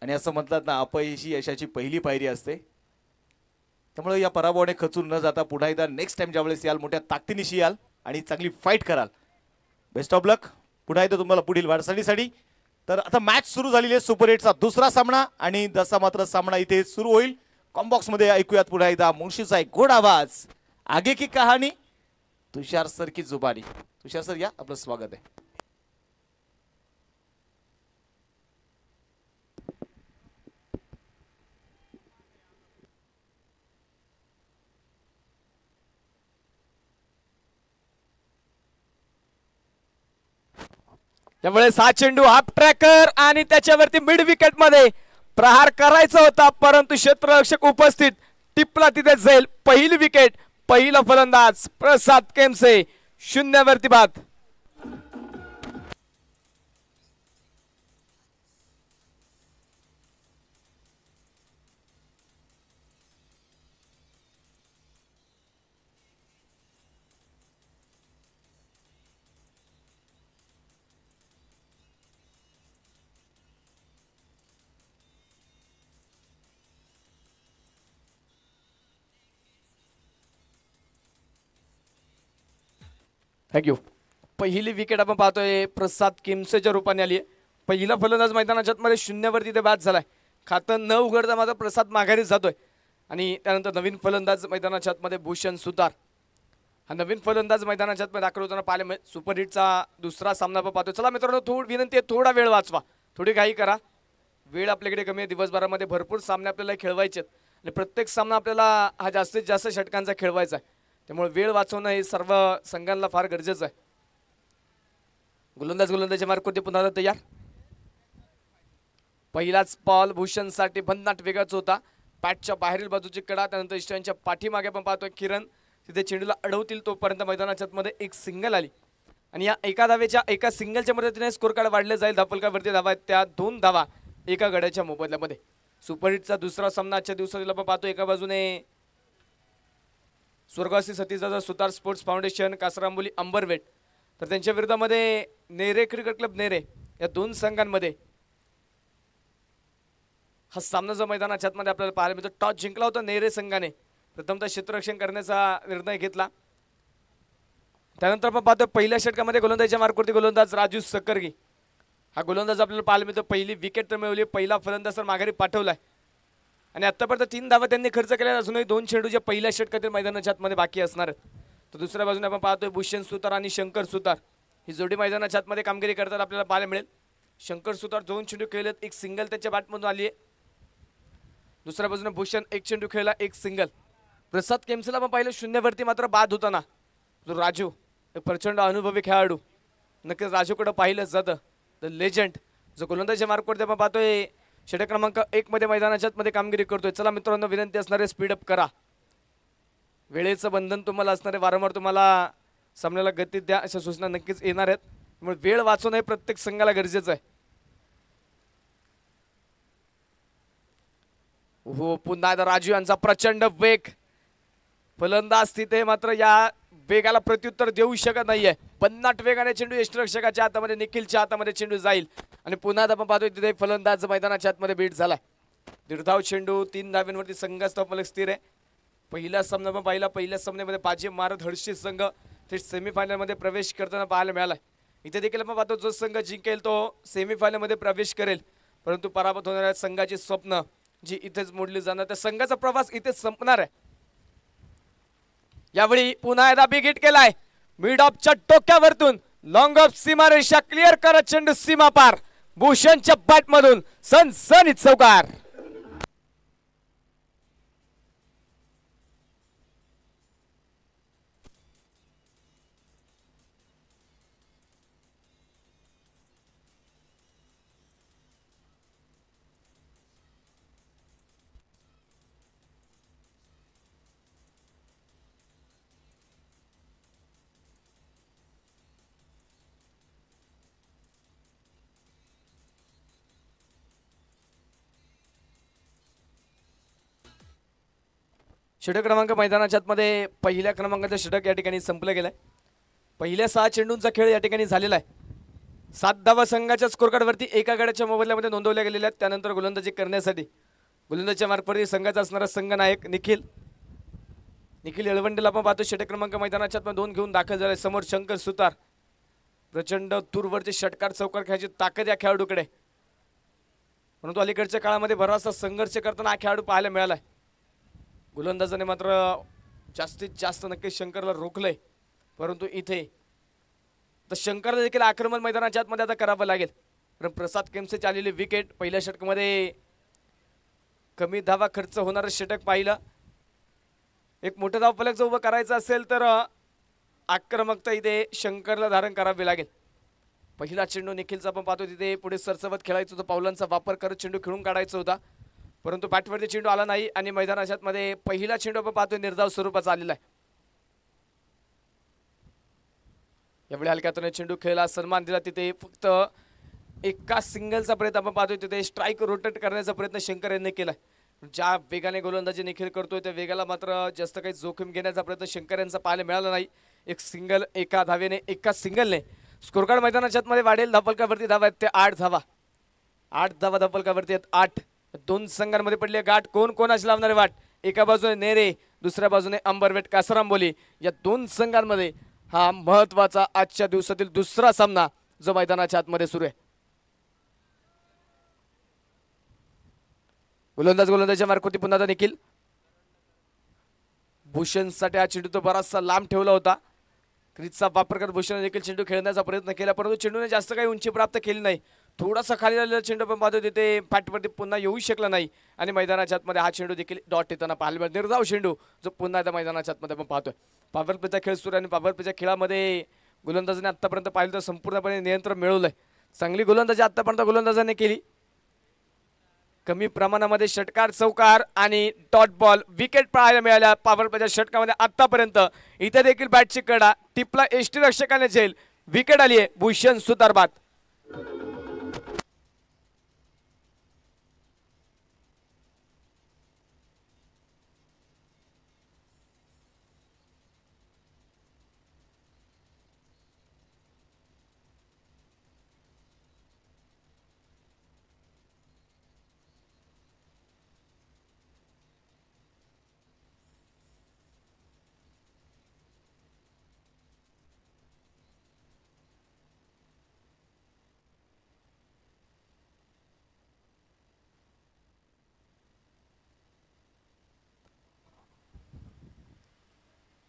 आणि असं म्हणतात ना, अपयशी यशाची पहिली पायरी असते. त्यामुळे या पराभवाने खचून न जाता पुन्हा एकदा नेक्स्ट टाइम ज्यावेळेस याल मोठ्या ताकदीनिशी याल आणि चांगली फाईट कराल. बेस्ट ऑफ लक पुन्हा एकदा तुम्हाला पुढील वाटचालीसाठी. तर आता मॅच सुरू झालेली आहे. सुपर 8चा दुसरा सामना आणि दसा मात्र सामना इथे सुरू होईल. कॉम्बॉक्स मध्ये ऐकूयात पुन्हा एकदा मुळशीचा एक गोड आवाज. आगे की कहाणी तुषार सर की जुबानी. तुषार सर या, आपलं स्वागत आहे. त्यामुळे 6 चेंडू हाफ ट्रॅकर आणि त्याच्यावरती मिड विकेट मध्ये प्रहार करायचा होता, परंतु क्षेत्ररक्षक उपस्थित टिपला तिथे जाईल. पहिली विकेट, पहिला फलंदाज प्रसाद केमसे 0 वरती बाद. थँक्यू. पहिली विकेट आपण पाहतोय प्रसाद किमसेच्या रूपाने आली आहे. पहिला फलंदाज मैदानाच्या आतमध्ये 0 वरती ते बाद झालाय. खातं न उघडता मात्र प्रसाद माघारी जातोय आणि त्यानंतर नवीन फलंदाज मैदानाच्या आतमध्ये भूषण सुतार. हा नवीन फलंदाज मैदानाच्या आतमध्ये दाखल होताना पाहायला मिळेल. सुपर हिटचा दुसरा सामना आपण पाहतोय. चला मित्रांनो, थोडी विनंती आहे, थोडा वेळ वाचवा, थोडी घाई करा. वेळ आपल्याकडे कमी आहे. दिवसभरामध्ये भरपूर सामने आपल्याला खेळवायचे आहेत आणि प्रत्येक सामना आपल्याला हा जास्तीत जास्त षटकांचा खेळवायचा आहे. त्यामुळे वेळ वाचवणं हे सर्व संघांना फार गरजेचं आहे. गोलंदाजी मार्कवरती पुन्हा तयार. पहिलाच बॉल भूषणसाठी भन्नाट वेगाच होता. पॅटच्या बाहेरील बाजूची कडा, त्यानंतर इष्टांच्या पाठीमागे आपण पाहतोय किरण तिथे चेंडूला अडवतील तोपर्यंत मैदानाच्या मध्ये एक सिंगल आली आणि या एका धावेच्या एका सिंगलच्या मदतीने स्कोर कार्ड वाढले जाईल. धापलकावरती धावा आहेत त्या 2 धावा एका गड्याच्या मोबदल्यामध्ये. सुपर हिटचा दुसरा सामना आजच्या दिवसाला आपण पाहतो. एका बाजूने स्वर्गवासी सतीदादा सुतार स्पोर्ट्स फाउंडेशन कासरांबोली अंबरवेट, तर त्यांच्या विरोधामध्ये नेरे क्रिकेट क्लब नेरे. या 2 संघांमध्ये हा सामना जो मैदानाच्या आतमध्ये आपल्याला पाहायला मिळतो. टॉस जिंकला होता नेरे संघाने. प्रथमतः क्षेत्ररक्षण करण्याचा निर्णय घेतला. त्यानंतर आपण पाहतो पहिल्या षटकामध्ये गोलंदाजीच्या मार्कवरती गोलंदाज राजू सकरगी. हा गोलंदाज आपल्याला पाहायला मिळतो. पहिली विकेट तर मिळवली, पहिला फलंदाज तर माघारी पाठवलाय आणि आतापर्यंत 3 धावा त्यांनी खर्च केल्या. अजूनही 2 चेंडू जे पहिल्या षटकातील मैदानाच्या आतमध्ये बाकी असणार आहेत. तर दुसऱ्या बाजूने आपण पाहतोय भूषण सुतार आणि शंकर सुतार ही जोडी मैदानाच्या आतमध्ये कामगिरी करतात आपल्याला पाहायला मिळेल. शंकर सुतार 2 चेंडू खेळलेत, एक सिंगल त्याच्या बॅटमधून आली आहे. दुसऱ्या बाजूने भूषण 1 चेंडू खेळला, एक सिंगल. प्रसाद केमसेला आपण पाहिलं 0 वरती मात्र बाद होताना. जो राजू एक प्रचंड अनुभवी खेळाडू, नक्कीच राजूकडे पाहिलंच जातं. द लेजंड जो गोलंदाजीच्या मार्कवरती आपण पाहतोय षटक क्रमांक 1 मध्ये मैदानाच्या मध्ये कामगिरी करतोय. चला मित्रांनो, विनंती असणारे स्पीडअप करा. वेळेचं बंधन तुम्हाला असणारे, वारंवार तुम्हाला सामन्याला गती द्या अशा सूचना नक्कीच येणार आहेत. त्यामुळे वेळ वाचवणं हे प्रत्येक संघाला गरजेचं आहे. हो, पुन्हा एकदा राजू यांचा प्रचंड वेग. फलंदाज तिथे मात्र या वेगाला प्रत्युत्तर देऊ शकत नाहीये. भन्नाट वेगाने चेंडू यष्टिरक्षकाच्या हातामध्ये, निखिलच्या हातामध्ये चेंडू जाईल आणि पुन्हा आपण पाहतोय तिथे फलंदाज मैदानाच्या आतमध्ये बीट झालाय. दीर्घाव चेंडू 3 धाव्यांवरती संघाचा फलक स्थिर आहे. पहिला सामना पण पाहिला. पहिल्या सामन्यामध्ये बाजी मारत हर्षित संघ थेट सेमीफायनल मध्ये प्रवेश करताना पाहायला मिळालाय. इथे देखील आपण पाहतो जो संघ जिंकेल तो सेमीफायनल मध्ये प्रवेश करेल, परंतु पराभूत होणाऱ्या संघाची स्वप्न जी इथेच मोडली जाणार, त्या संघाचा प्रवास इथेच संपणार आहे. यावेळी पुन्हा एकदा बिग हिट केलाय मिड ऑफच्या टोक्यावरतून. लॉंग ऑफ सीमारेषा क्लिअर करत चेंडू सीमा पार. भूषणच्या बॅटमधून सनसनीत चौकार. षटक क्रमांक मैदानाच्या आतमध्ये पहिल्या क्रमांकाचं षटक या ठिकाणी संपलं गेलंय. पहिल्या 6 चेंडूंचा खेळ या ठिकाणी झालेला आहे. 7 धावा संघाच्या स्कोर कार्डवरती एका गड्याच्या मोबाईलमध्ये नोंदवल्या गेलेल्या आहेत. त्यानंतर गोलंदाजी करण्यासाठी गोलंदाजीच्या मार्कवरती संघाचा असणारा संघनायक निखिल येळवंडेला आपण पाहतो. षटक क्रमांक मैदानाच्या आतमध्ये 2 घेऊन दाखल झाले. समोर शंकर सुतार. प्रचंड दूरवरचे षटकार चौकार खेळायची ताकद या खेळाडूकडे, परंतु अलीकडच्या काळामध्ये बराचसा संघर्ष करताना हा खेळाडू पाहायला मिळालाय. गोलंदाजाने मात्र जास्तीत जास्त नक्कीच शंकरला रोखलंय, परंतु इथे तर शंकरला देखील आक्रमण मैदानाच्या आतमध्ये आता करावं लागेल. कारण प्रसाद केमसेची आलेली विकेट पहिल्या षटकामध्ये कमी धावा खर्च होणारं षटक पाहिलं. एक मोठं धाव फलक जर उभं करायचं असेल तर आक्रमकता इथे शंकरला धारण करावे लागेल. पहिला चेंडू निखिलचा आपण पाहतो तिथे पुढे सरसवत खेळायचं होतं, पावलांचा वापर करत चेंडू खेळून काढायचा होता, परंतु पाठवरती चेंडू आला नाही आणि मैदानाच्या मध्ये पहिला चेंडू आपण पाहतो निर्धाव स्वरूपाचा आलेला आहे. एवढ्या हलक्यातून चेंडू खेळला, सन्मान दिला. तिथे फक्त एका सिंगलचा प्रयत्न आपण पाहतोय, तिथे स्ट्राईक रोटेट करण्याचा प्रयत्न शंकर यांनी केलाय. ज्या वेगाने गोलंदाजी निखिल करतोय त्या वेगाला मात्र जास्त काही जोखीम घेण्याचा प्रयत्न शंकर यांचा पाहायला मिळाला नाही. एक सिंगल एका धावेने एका सिंगलने स्कोर कार्ड मैदानाच्या मध्ये वाढेल. धावफलकावरती धावा आहेत ते 8 धावा. 8 धावा धावफलकावरती आहेत 8. 2 संघांमध्ये पडली गाठ. कोण कोणाची लावणारे वाट? एका बाजूने नेरे, दुसऱ्या बाजूने अंबरवेट कासारांबोली. या 2 संघांमध्ये हा महत्वाचा आजच्या दिवसातील दुसरा सामना जो मैदानाच्या आतमध्ये सुरू आहे. गोलंदाजीच्या मार्कवरती पुन्हा आता निखिल. भूषणसाठी हा चेंडू तो बराचसा लांब ठेवला होता. क्रीजचा वापर करत भूषण देखील चेंडू खेळण्याचा प्रयत्न केला, परंतु चेंडूने जास्त काही उंची प्राप्त केली नाही. थोडासा खाली आलेला चेंडू पण पाहतो तिथे पाठवरती पुन्हा येऊ शकला नाही आणि मैदानाच्या आतमध्ये हा चेंडू देखील डॉट येताना पाहायला मिळाला. निर्धाव चेंडू जो पुन्हा एकदा मैदानाच्या आतमध्ये आपण पाहतोय. पॉवर प्लेचा खेळ सुरू आणि पॉवर प्लेच्या खेळामध्ये गोलंदाजाने आतापर्यंत पाहिलं तर संपूर्णपणे नियंत्रण मिळवलंय. चांगली गोलंदाजी आतापर्यंत गोलंदाजाने केली. कमी प्रमाणामध्ये षटकार चौकार आणि डॉट बॉल विकेट पाहायला मिळाल्या पॉवर प्लेच्या षटकामध्ये आतापर्यंत. इथे देखील बॅटची कडा टिपला एष्टी रक्षकाने झेल. विकेट आली आहे भूषण सुतार बाद.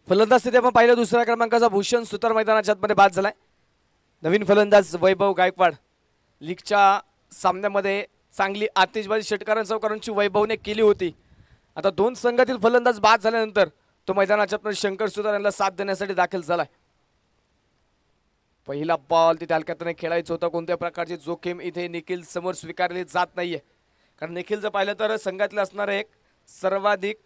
फलंदाज तिथे आपण पाहिलं दुसऱ्या क्रमांकाचा भूषण सुतार मैदानाच्या आतमध्ये बाद झालाय. नवीन फलंदाज वैभव गायकवाड. लीगच्या सामन्यामध्ये चांगली आतिषबाजी षटकारां चौकारांची वैभवने केली होती. आता 2 संघातील फलंदाज बाद झाल्यानंतर तो मैदानाच्या आतमध्ये शंकर सुतार यांना साथ देण्यासाठी दाखल झालाय. पहिला बॉल तिथे हलक्यातने खेळायचा होता. कोणत्या प्रकारची जोखीम इथे निखिल समोर स्वीकारली जात नाहीये, कारण निखिल जर पाहिलं तर संघातले असणारे एक सर्वाधिक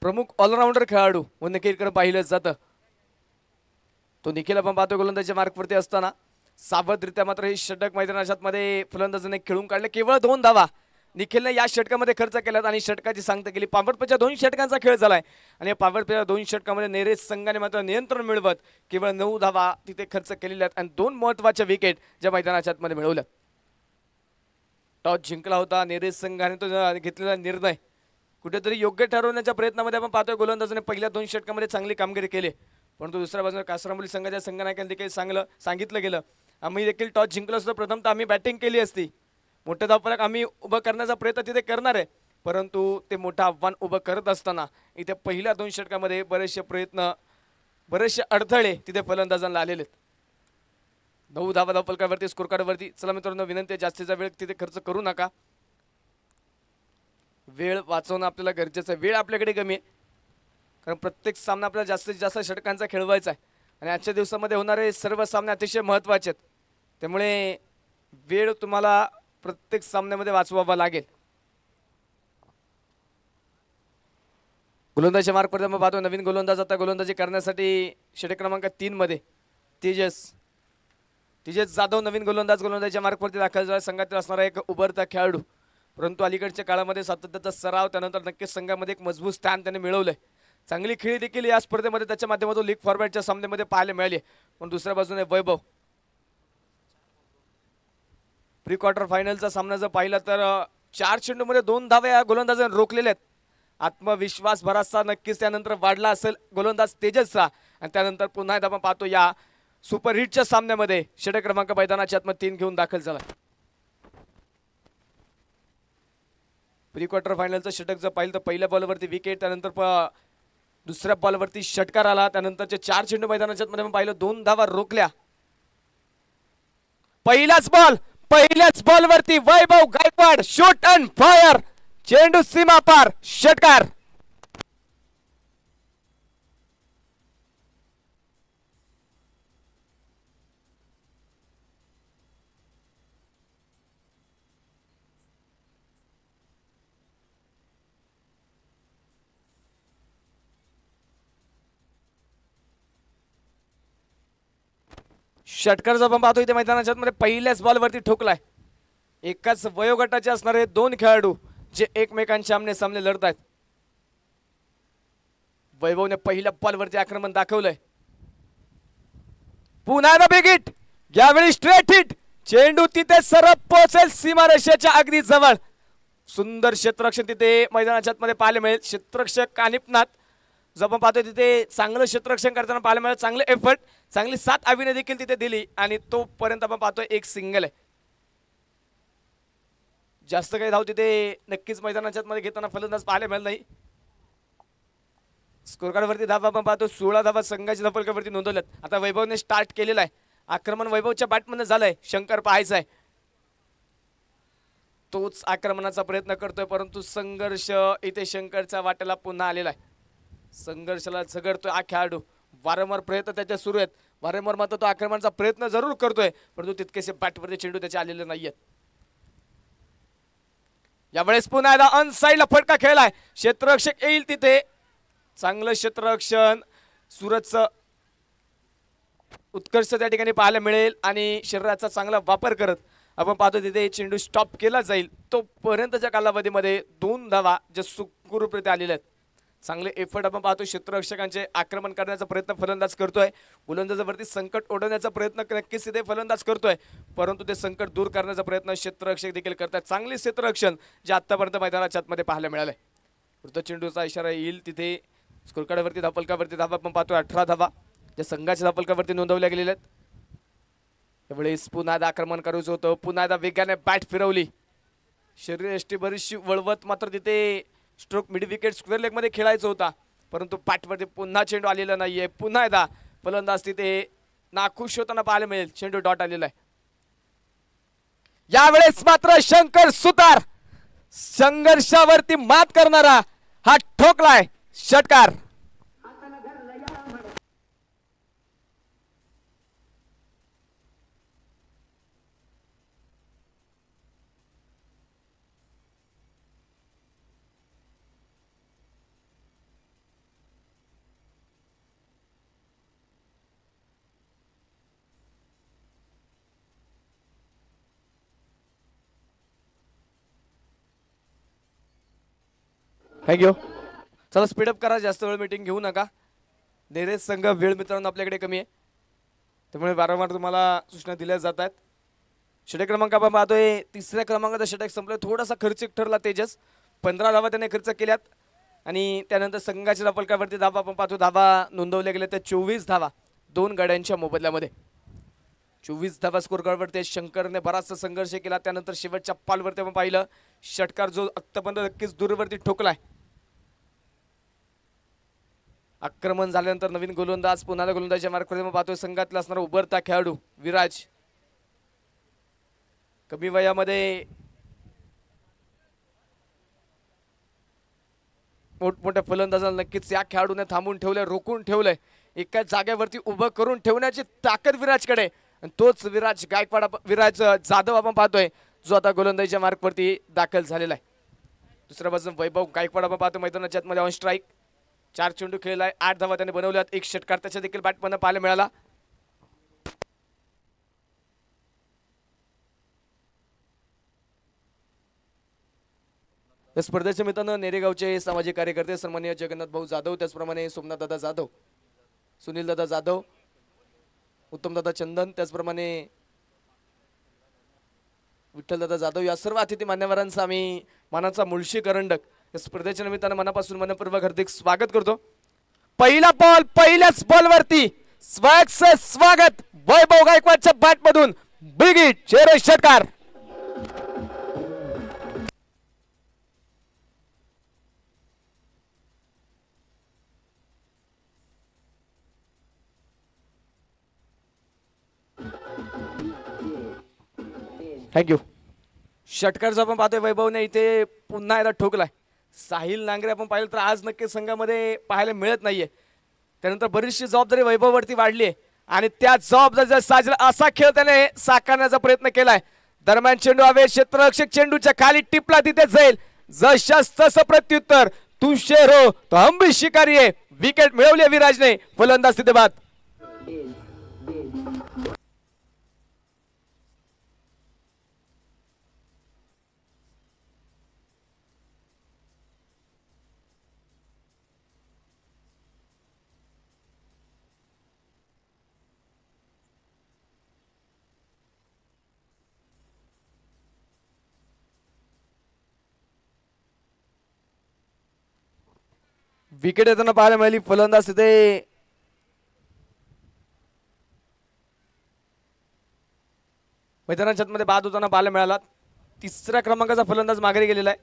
प्रमुख ऑलराऊंडर खेळाडू व निखिलकडे पाहिलं जातं. तो निखिल आपण पाहतो गोलंदाजीच्या मार्कवरती असताना सावधरित्या मात्र हे षटक मैदानाच्या मध्ये फलंदाजाने खेळून काढले. केवळ 2 धावा निखिलने या षटकामध्ये खर्च केल्यात आणि षटकाची सांगता केली. पॉवरप्लेच्या 2 षटकांचा खेळ झालाय आणि या पॉवरप्लेच्या 2 षटकामध्ये नेरे संघाने मात्र नियंत्रण मिळवत केवळ 9 धावा तिथे खर्च केलेल्या आहेत आणि 2 महत्वाच्या विकेट ज्या मैदानाच्या मध्ये मिळवल्या. टॉस जिंकला होता नेरे संघाने, तो घेतलेला निर्णय कुठेतरी योग्य ठरवण्याच्या प्रयत्नामध्ये आपण पाहतोय. गोलंदाजाने पहिल्या 2 षटकामध्ये चांगली कामगिरी केली, परंतु दुसऱ्या बाजूने कासरांबोली संघाच्या संघनायकांनी देखील सांगितलं गेलं आम्ही देखील टॉस जिंकलो असतो, प्रथमतः आम्ही बॅटिंग केली असती, मोठं धावफलक आम्ही उभं करण्याचा प्रयत्न तिथे करणार आहे, परंतु ते मोठं आव्हान उभं करत असताना इथे पहिल्या 2 षटकामध्ये बरेचसे प्रयत्न बरेचसे अडथळे तिथे फलंदाजांना आलेले आहेत. 9 धावा धावफलकावरती स्कोर कार्डवरती. चला मित्रांनो, विनंती आहे जास्तीचा वेळ तिथे खर्च करू नका. वेळ वाचवणं आपल्याला गरजेचं आहे. वेळ आपल्याकडे कमी आहे, कारण प्रत्येक सामना आपल्याला जास्तीत जास्त षटकांचा खेळवायचा आहे आणि आजच्या दिवसामध्ये होणारे सर्व सामने अतिशय महत्त्वाचे आहेत. त्यामुळे वेळ तुम्हाला प्रत्येक सामन्यामध्ये वाचवावा लागेल. गोलंदाजीच्या मार्कवरती आपण पाहतो नवीन गोलंदाज आता गोलंदाजी करण्यासाठी षटक क्रमांक 3 मध्ये तेजस जाधव नवीन गोलंदाजीच्या मार्कवरती दाखल झाला. संघातील असणारा एक उभरता खेळाडू, परंतु अलीकडच्या काळामध्ये सातत्याचा सराव त्यानंतर नक्कीच संघामध्ये एक मजबूत स्थान त्याने मिळवलंय. चांगली खेळी देखील या स्पर्धेमध्ये त्याच्या माध्यमातून लीग फॉर्मॅटच्या सामन्यामध्ये पाहायला मिळाली. पण दुसऱ्या बाजूने वैभव प्री क्वार्टर फायनलचा सामना जर पाहिला तर 4 चेंडूमध्ये 2 धावा या गोलंदाजाने रोखलेल्या आहेत. आत्मविश्वास बराचसा नक्कीच त्यानंतर वाढला असेल गोलंदाज तेजसचा. आणि त्यानंतर पुन्हा एकदा आपण पाहतो या सुपर हिटच्या सामन्यामध्ये षटक क्रमांक मैदानाच्या आतमध्ये 3 घेऊन दाखल झाला. प्री क्वार्टर फायनलचं षटक जर पाहिलं तर पहिल्या बॉलवरती विकेट, त्यानंतर दुसऱ्या बॉलवरती षटकार आला. त्यानंतरचे 4 चेंडू मैदानाच्या आतमध्ये पाहिलं 2 धावा रोखल्या. पहिल्याच बॉलवरती वैभव गायकवाड शूट अँड फायर, चेंडू सीमा पार, षटकार. षटकार जर आपण पाहतो इथे मैदानाच्या मध्ये पहिल्याच बॉलवरती ठोकलाय. एकाच वयोगटाचे असणारे 2 खेळाडू जे एकमेकांच्या आमने सामने लढत आहेत. वैभवने पहिल्या बॉलवरती आक्रमण दाखवलंय. पुन्हा बिग हिट, यावेळी स्ट्रेट हिट, चेंडू तिथे सरळ पोहोचेल सीमारेषेच्या अगदी जवळ. सुंदर क्षेत्ररक्षण तिथे मैदानाच्या आतमध्ये पाहायला मिळेल. क्षेत्ररक्षक कानिपनाथ जर आपण पाहतोय तिथे चांगलं क्षेत्ररक्षण करताना पाहायला मिळेल. चांगले एफर्ट, चांगली 7 आव्हाने देखील तिथे दिली आणि तोपर्यंत आपण पाहतोय एक सिंगल आहे. जास्त काही धाव तिथे नक्कीच मैदानाच्या मध्ये घेताना फलंदाज पाहायला मिळेल नाही. स्कोर कार्ड वरती धावा आपण पाहतो 16 धावा संघाच्या धावफलकावरती नोंदवल्यात. आता वैभवने स्टार्ट केलेला आहे. आक्रमण वैभवच्या बॅटमध्ये झालंय. शंकर पाहायचा आहे, तोच आक्रमणाचा प्रयत्न करतोय, परंतु संघर्ष इथे शंकरच्या वाट्याला पुन्हा आलेला आहे. संघर्षाला झगडतोय हा खेळाडू. वारंवार प्रयत्न त्याच्या सुरू आहेत. वारंवार मात्र तो आक्रमणाचा प्रयत्न जरूर करतोय, परंतु तितकेसे बॅटवरती चेंडू त्याचे आलेले नाहीयेत. यावेळेस पुन्हा एकदा अनसाइडला फटका खेळलाय. क्षेत्ररक्षक येईल तिथे. चांगलं क्षेत्ररक्षण, सूरजचं उत्कर्ष त्या ठिकाणी पाहायला मिळेल आणि शरीराचा चांगला वापर करत आपण पाहतो तिथे चेंडू स्टॉप केला जाईल. तोपर्यंतच्या कालावधीमध्ये 2 धावा ज्या सुखरूपरित्या आलेल्या आहेत. चांगले एफर्ट आपण पाहतो क्षेत्ररक्षकांचे. आक्रमण करण्याचा प्रयत्न फलंदाज करतोय. गोलंदाजावरती संकट ओढवण्याचा प्रयत्न नक्कीच तिथे फलंदाज करतोय, परंतु ते संकट दूर करण्याचा प्रयत्न क्षेत्ररक्षक देखील करतात. चांगले क्षेत्ररक्षण जे आतापर्यंत मैदानाच्या आतमध्ये पाहायला मिळालंय. वृत्त चेंडूचा इशारा येईल तिथे. स्कोर कार्डवरती धावफलकावरती धावा आपण पाहतोय 18 धावा ज्या संघाच्या धावफलकावरती नोंदवल्या गेलेल्या आहेत. त्यावेळेस पुन्हा एकदा आक्रमण करायचं होतं. पुन्हा एकदा वेगाने बॅट फिरवली. शरीरयष्टी बरीचशी वळवत मात्र तिथे stroke mid wicket square leg मध्ये खेळायचा होता, परंतु बॅटवरती पुन्हा चेंडू आलेला नाहीये. पुन्हा एकदा फलंदाज तिथे नाखुश होताना पाहायला मिळेल. चेंडू डॉट आलेला आहे. यावेळेस मात्र शंकर सुतार संघर्षावरती मात करणारा हा ठोकलाय. षटकार. थँक्यू. चला स्पीडअप करा, जास्त वेळ मीटिंग घेऊ नका. नेरे संघ वेळ मित्रांनो आपल्याकडे कमी आहे, त्यामुळे वारंवार तुम्हाला सूचना दिल्या जात आहेत. षटक क्रमांक आपण पाहतोय 3ऱ्या क्रमांकाचा षटक संपलं. थोडासा खर्चिक ठरला तेजस. 15 धावा त्याने खर्च केल्यात आणि त्यानंतर संघाच्या धावफलकावरती धावा आपण पाहतो धावा नोंदवल्या गेल्या त्या 24 धावा 2 गड्यांच्या मोबदल्यामध्ये. 24 धावा स्कोर कार्डवरती शंकरने बराचसा संघर्ष केला. त्यानंतर शेवटच्या पालवरती आपण पाहिलं षटकार जो आत्तापर्यंत नक्कीच दूरवरती ठोकलाय. आक्रमण झाल्यानंतर नवीन गोलंदाज पुन्हा गोलंदाजीच्या मार्गावर पाहतोय संघातला असणारा उभरता खेळाडू विराज. कमी वयामध्ये मोठमोठ्या फलंदाजांना नक्कीच या खेळाडूने थांबून ठेवलंय, रोखून ठेवलंय. एका जागेवरती उभं करून ठेवण्याची ताकद विराजकडे. तोच विराज जाधव आपण पाहतोय जो आता गोलंदाजीच्या मार्गावरती दाखल झालेला आहे. दुसऱ्या बाजूला वैभव गायकवाड आपण पाहतो मैदानाच्या आतमध्ये ऑन स्ट्राईक. 4 चेंडू खेळलाय, 8 धावा त्याने बनवल्यात. 1 षटकार त्याच्या देखील बॅटमधून पाहायला मिळाला. या स्पर्धेच्या मित्रांनो नेरेगावचे सामाजिक कार्यकर्ते सन्माननीय जगन्नाथ भाऊ जाधव, त्याचप्रमाणे सोमनाथ दादा जाधव, सुनील दादा जाधव, उत्तम दादा चंदन, त्याचप्रमाणे विठ्ठल दादा जाधव या सर्व अतिथी मान्यवरांचा आम्ही मानाचा मुळशी करंडक या स्पर्धेच्या निमित्तानं मनापासून मनपूर्वक हार्दिक स्वागत करतो। पहिला बॉल पहिल्याच बॉलवरती स्वागत वैभव गायकवाडच्या बॅट मधून बिग हिट शेर षटकार। थँक्यू। षटकारचा आपण पाहतोय वैभवने इथे पुन्हा एकदा ठोकलाय। साहिल नांगरे आपण पाहिलं तर आज नक्की संघामध्ये पाहायला मिळत नाहीये, त्यानंतर बरीचशी जबाबदारी वैभववरती वाढली आहे आणि त्या जबाबदारीचा साजेल असा खेळ त्याने साकारण्याचा प्रयत्न केलाय। दरम्यान चेंडू हवे, क्षेत्ररक्षक चेंडूच्या खाली टिपला तिथे जाईल, जशास तसं प्रत्युत्तर, तू शेर हो तो हम भी शिकारी आहे। विकेट मिळवली विराजने, फलंदाज तिथे बाद। विकेट येताना पाहायला मिळाली, फलंदाज तिथे मैदानाच्या मध्ये बाद होताना पाहायला मिळाला। तिसऱ्या क्रमांकाचा फलंदाज माघारी गेलेला आहे।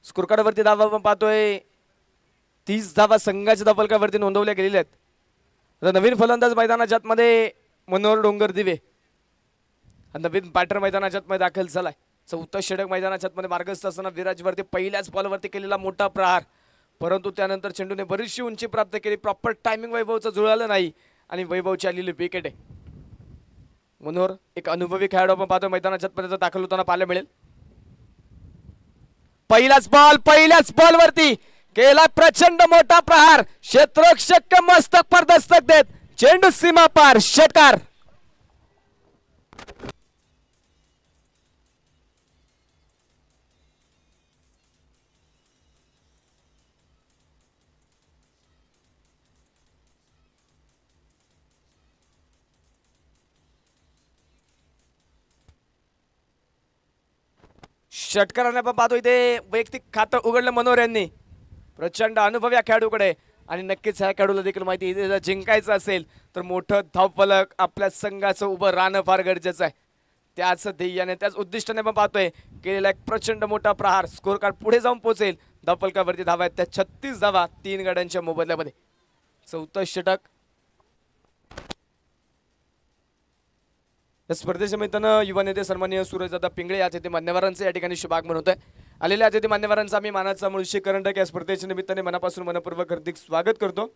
स्कोर कार्ड वरती धावा आपण पाहतोय 30 धावा संघाच्या धावफलकावरती नोंदवल्या गेलेल्या आहेत। आता नवीन फलंदाज मैदानाच्या मध्ये मनोहर डोंगर दिवे, नवीन बॅटर मैदानाच्या मध्ये दाखल झालाय। चौथा षटक मैदानाच्या मध्ये मार्गस्थ असताना विराजवरती पहिल्याच बॉलवरती केलेला मोठा प्रहार, परंतु त्यानंतर चेंडूने बरीचशी उंची प्राप्त केली। प्रॉपर टायमिंग वैभवचं जुळालं नाही आणि वैभवची आलेली विकेट आहे। मनोहर एक अनुभवी खेळाडू आपण पाहतो मैदानाच्या मध्ये दाखल होताना पाहायला मिळेल। पहिल्याच बॉल वरती केला प्रचंड मोठा प्रहार, क्षेत्ररक्षक मस्तक पर दस्तक देत चेंडू सीमा पार, षटकार। षटकाराने आपण पाहतो इथे वैयक्तिक खातं उघडलं मनोहर यांनी। प्रचंड अनुभव या खेळाडूकडे आणि नक्कीच ह्या खेळाडूला देखील माहिती इथे जर जिंकायचं असेल तर मोठं धावफलक आपल्या संघाचं उभं राहणं फार गरजेचं आहे। त्याच ध्येयाने त्याच उद्दिष्टाने आपण पाहतोय केलेला एक प्रचंड मोठा प्रहार स्कोर कार्ड पुढे जाऊन पोहोचेल। धावफलकावरती धावा आहेत त्या 36 धावा 3 गड्यांच्या मोबदल्यामध्ये। चौथं षटक या स्पर्धेच्या निमित्तानं युवा नेते सन्माननीय सूरजदादा पिंगळे या तिथे मान्यवरांचे या ठिकाणी शुभागमन होत आहे। आलेल्या अतिथी मान्यवरांचा आम्ही मानाचा मुळशी करंडक या स्पर्धेच्या निमित्ताने मनापासून मनपूर्वक हार्दिक स्वागत करतो।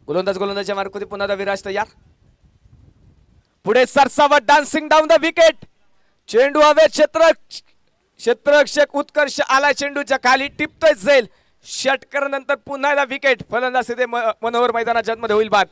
गोलंदाजच्या मार्गावरती पुन्हा विराज तयार, पुढे सरसावत डान्सिंग डाऊन द विकेट, चेंडू हवे, क्षेत्ररक्षक उत्कर्ष आला, चेंडूच्या खाली टिपतोय जाईल, षटकार नंतर पुन्हा एकदा विकेट, फलंदाज तिथे मनोहर मैदानाच्या मध्ये होईल बाद।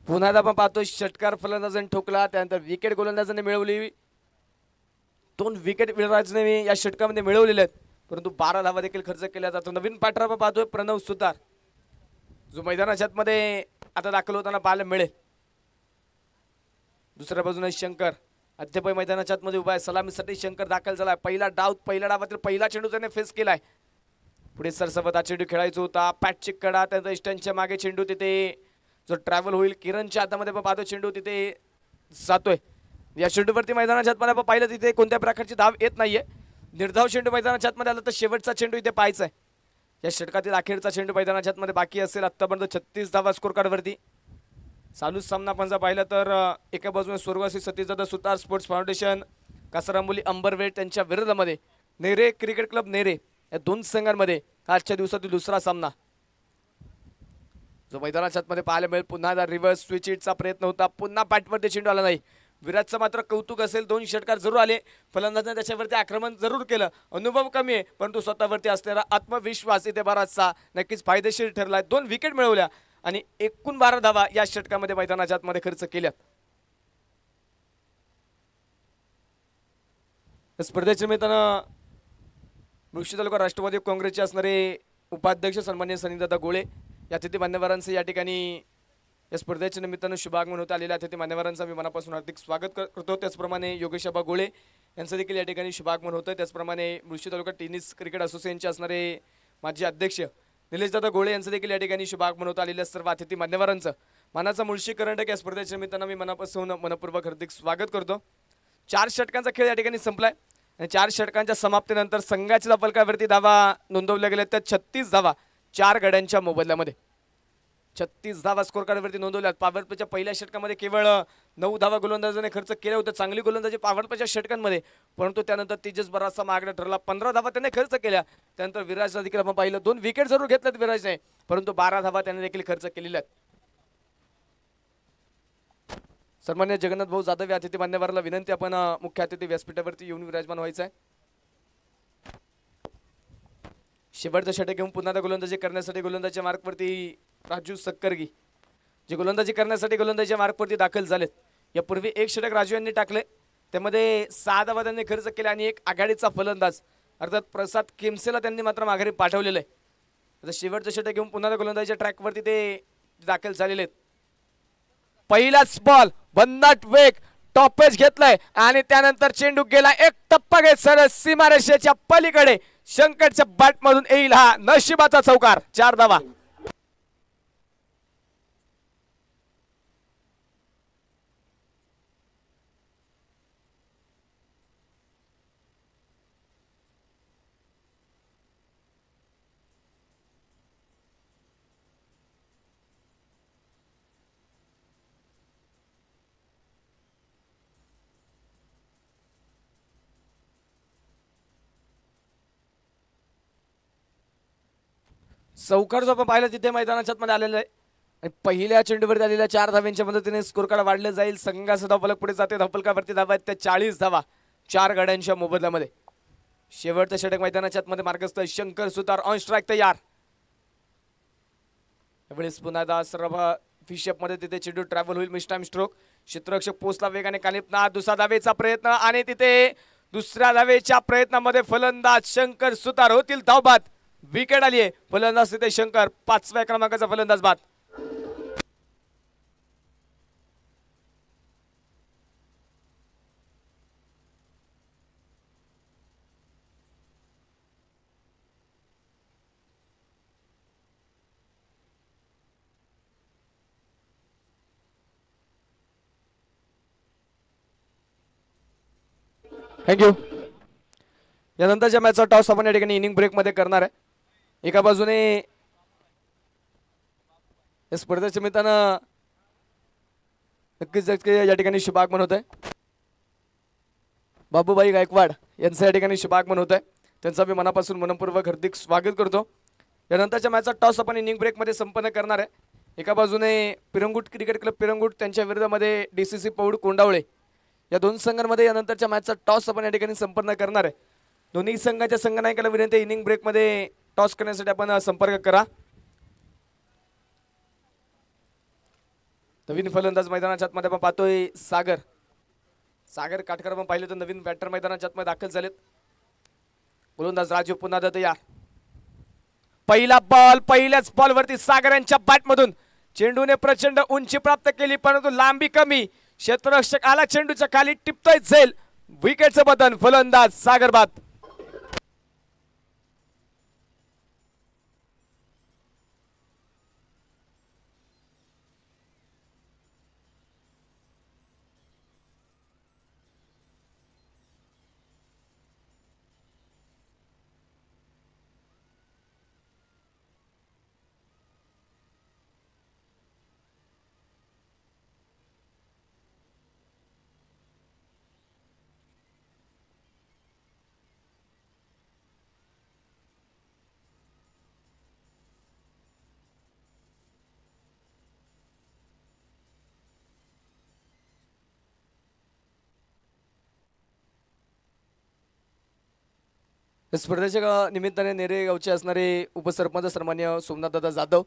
पुन्हा आपण पाहतो षटकार फलंदाजाने ठोकला, त्यानंतर विकेट गोलंदाजाने मिळवली। 2 विकेट विराजने या षटकामध्ये मिळवलेले आहेत, परंतु 12 धावा देखील खर्च केल्या जातो। नवीन पाठर आपण पाहतोय प्रणव सुतार, जो मैदानाच्या मध्ये आता दाखल होताना पाहायला मिळेल। दुसऱ्या बाजूने शंकर अद्याप मैदानाच्या मध्ये उभा आहे, सलामीसाठी शंकर दाखल झालाय। पहिल्या डावातील पहिला चेंडू त्याने फेस केलाय, पुढे सरसवत चेंडू खेळायचा होता, पॅट चिक कडा, त्यानंतर स्टंपच्या मागे चेंडू तिथे जो ट्रॅव्हल होईल, किरणच्या हातामध्ये आपण पाहतो चेंडू तिथे जातोय। या चेंडूवरती मैदानाच्या आतमध्ये आपण पाहिलं तिथे कोणत्या प्रकारची धाव येत नाहीये। निर्धाव चेंडू मैदानाच्या आतमध्ये आला तर शेवटचा चेंडू इथे पाहायचा आहे। या षटकातील अखेरचा चेंडू मैदानाच्या आतमध्ये बाकी असेल. आतापर्यंत 36 धावा स्कोर कार्डवरती. चालूच सामना आपण जर पाहिलं तर एका बाजूने स्वर्गवासी सतीशदादा सुतार स्पोर्ट्स फाउंडेशन कासारांबोली अंबरवेट त्यांच्या विरोधामध्ये नेरे क्रिकेट क्लब नेरे या दोन संघांमध्ये आजच्या दिवसातील दुसरा सामना जो मैदानाच्या आतमध्ये पाहायला मिळेल. पुन्हा रिव्हर्स स्विच हिटचा प्रयत्न होता, पुन्हा बॅटवरती चेंडू आला नाही. विराटचं मात्र कौतुक असेल, 2 षटकार जरूर आले, फलंदाजाने त्याच्यावरती आक्रमण जरूर केलं. अनुभव कमी आहे परंतु स्वतःवरती असलेला आत्मविश्वास इथे बराचसा नक्कीच फायदेशीर ठरलाय. 2 विकेट मिळवल्या आणि एकूण 12 धावा या षटकामध्ये मैदानाच्या आतमध्ये खर्च केल्यात. स्पर्धेच्या निमित्तानं मुळशी तालुका राष्ट्रवादी काँग्रेसचे असणारे उपाध्यक्ष सन्माननीय सनीदादा गोळे या अतिथी मान्यवरांचं या ठिकाणी या स्पर्धेच्या निमित्तानं शुभागमन होत आलेल्या अतिथी मान्यवरांचं मी मनापासून हार्दिक स्वागत करतो. त्याचप्रमाणे योगेशबा गोळे यांचं देखील या ठिकाणी शुभागमन होतं. त्याचप्रमाणे मुळशी तालुका टेनिस क्रिकेट असोसिएशनचे असणारे माजी अध्यक्ष निलेशदादा गोळे यांचं देखील या ठिकाणी शुभागमन होत आलेल्या सर्व अतिथी मान्यवरांचं मानाचा मुळशी करंडक या स्पर्धेच्या निमित्तानं मी मनापासून मनपूर्वक हार्दिक स्वागत करतो. 4 षटकांचा खेळ या ठिकाणी संपलाय आणि 4 षटकांच्या समाप्तीनंतर संघाच्या फलकावरती धावा नोंदवल्या गेल्या त्या 36 धावा 4 गड्यांच्या मोबदल्यामध्ये. 36 धावा स्कोर कार्डवरती नोंदवल्यात. पॉवर प्लेच्या पहिल्या षटकामध्ये केवळ 9 धावा गोलंदाजाने खर्च केल्या होत्या. चांगली गोलंदाजी पॉवर प्लेच्या षटकांमध्ये, परंतु त्यानंतर तेजस बराचसा मागणा ठरला. 15 धावा त्याने खर्च केल्या. त्यानंतर विराजला देखील आपण पाहिलं 2 विकेट जरूर घेतल्यात विराजने, परंतु 12 धावा त्याने देखील खर्च केलेल्या आहेत. सन्मान्य जगन्नाथ भाऊ जाधव या अतिथी मान्यवराला विनंती, आपण मुख्य अतिथी व्यासपीठावरती येऊन विराजमान व्हायचं आहे. शेवटचं षटक घेऊन पुन्हा गोलंदाजी करण्यासाठी गोलंदाजीच्या मार्कवरती राजू सक्करगी जे गोलंदाजी करण्यासाठी गोलंदाजीच्या मार्कवरती दाखल झालेत. यापूर्वी 1 षटक राजू यांनी टाकले, त्यामध्ये 6 धावा त्यांनी खर्च केला आणि एक आघाडीचा फलंदाज अर्थात प्रसाद केमसेला त्यांनी मात्र माघारी पाठवलेलं आहे. आता शेवटचं षटक घेऊन पुन्हा गोलंदाजीच्या ट्रॅकवरती ते दाखल झालेले आहेत. पहिलाच बॉल भन्नाट वेग टॉपेज घेतलाय आणि त्यानंतर चेंडू गेला एक टप्पा घेत सरळ सीमारेषेच्या पलीकडे. शंकरच्या बॅट मधून येईल हा नशिबाचा चौकार. 4 धावा. चौकार जो आपण पाहिलं तिथे मैदानाच्या मध्ये आलेलं आहे आणि पहिल्या चेंडूवरती आलेल्या 4 धाव्यांच्या मदतीने स्कोर कार्ड वाढले जाईल. संघाचा धावफलक पुढे जाते. धावफलकावरती धावा आहेत त्या 40 धावा 4 गड्यांच्या मोबदल्यामध्ये. शेवटचं षटक मैदानाच्या मध्ये मार्गस्थ शंकर सुतार ऑन स्ट्राईक तयार. यावेळेस पुन्हा सर्व फिशअप मध्ये तिथे चेंडू ट्रॅव्हल होईल. मिस्टाइम स्ट्रोक क्षेत्ररक्षक पोचला वेगाने कालिपना. दुसरा धावेचा प्रयत्न आणि तिथे दुसऱ्या धावेच्या प्रयत्नामध्ये फलंदाज शंकर सुतार होतील धावबाद. विकेट आली आहे. फलंदाज तिथे शंकर 5व्या क्रमांकाचा फलंदाज बाद. थँक्यू. यानंतरच्या मॅचचा टॉस आपण या ठिकाणी इनिंग ब्रेक मध्ये करणार आहे. एका बाजूने या स्पर्धेच्या निमित्तानं नक्कीच या ठिकाणी शुभागमन होत आहे. बाबूबाई गायकवाड यांचं या ठिकाणी शुभागमन होत आहे. त्यांचा मी मनापासून मनपूर्वक हार्दिक स्वागत करतो. यानंतरच्या मॅचचा टॉस आपण इनिंग ब्रेक मध्ये संपन्न करणार आहे. एका बाजूने पिरंगुट क्रिकेट क्लब पिरंगुट त्यांच्या विरोधामध्ये DCC पौड कोंडावळे या 2 संघांमध्ये यानंतरच्या मॅचचा टॉस आपण या ठिकाणी संपन्न करणार आहे. दोन्ही संघाच्या संघनायकाला विनंती इनिंग ब्रेक मध्ये टॉस करण्यासाठी आपण संपर्क करा. नवीन फलंदाज मैदानाच्या आतमध्ये आपण पाहतोय सागर काटकर. आपण पाहिलं तर नवीन बॅटर मैदानाच्या आतमध्ये दाखल झालेत. गोलंदाज राजू पुन्हा तयार. पहिला बॉल पहिल्याच बॉलवरती सागर यांच्या बॅट मधून चेंडूने प्रचंड उंची प्राप्त केली, परंतु लांबी कमी. क्षेत्ररक्षक आला चेंडूच्या खाली टिपतोय झेल. विकेटचं बटन. फलंदाज सागर बाद. स्पर्धेच्या निमित्ताने नेरे गावचे असणारे उपसरपंच सन्मान्य सोमनाथदादा जाधव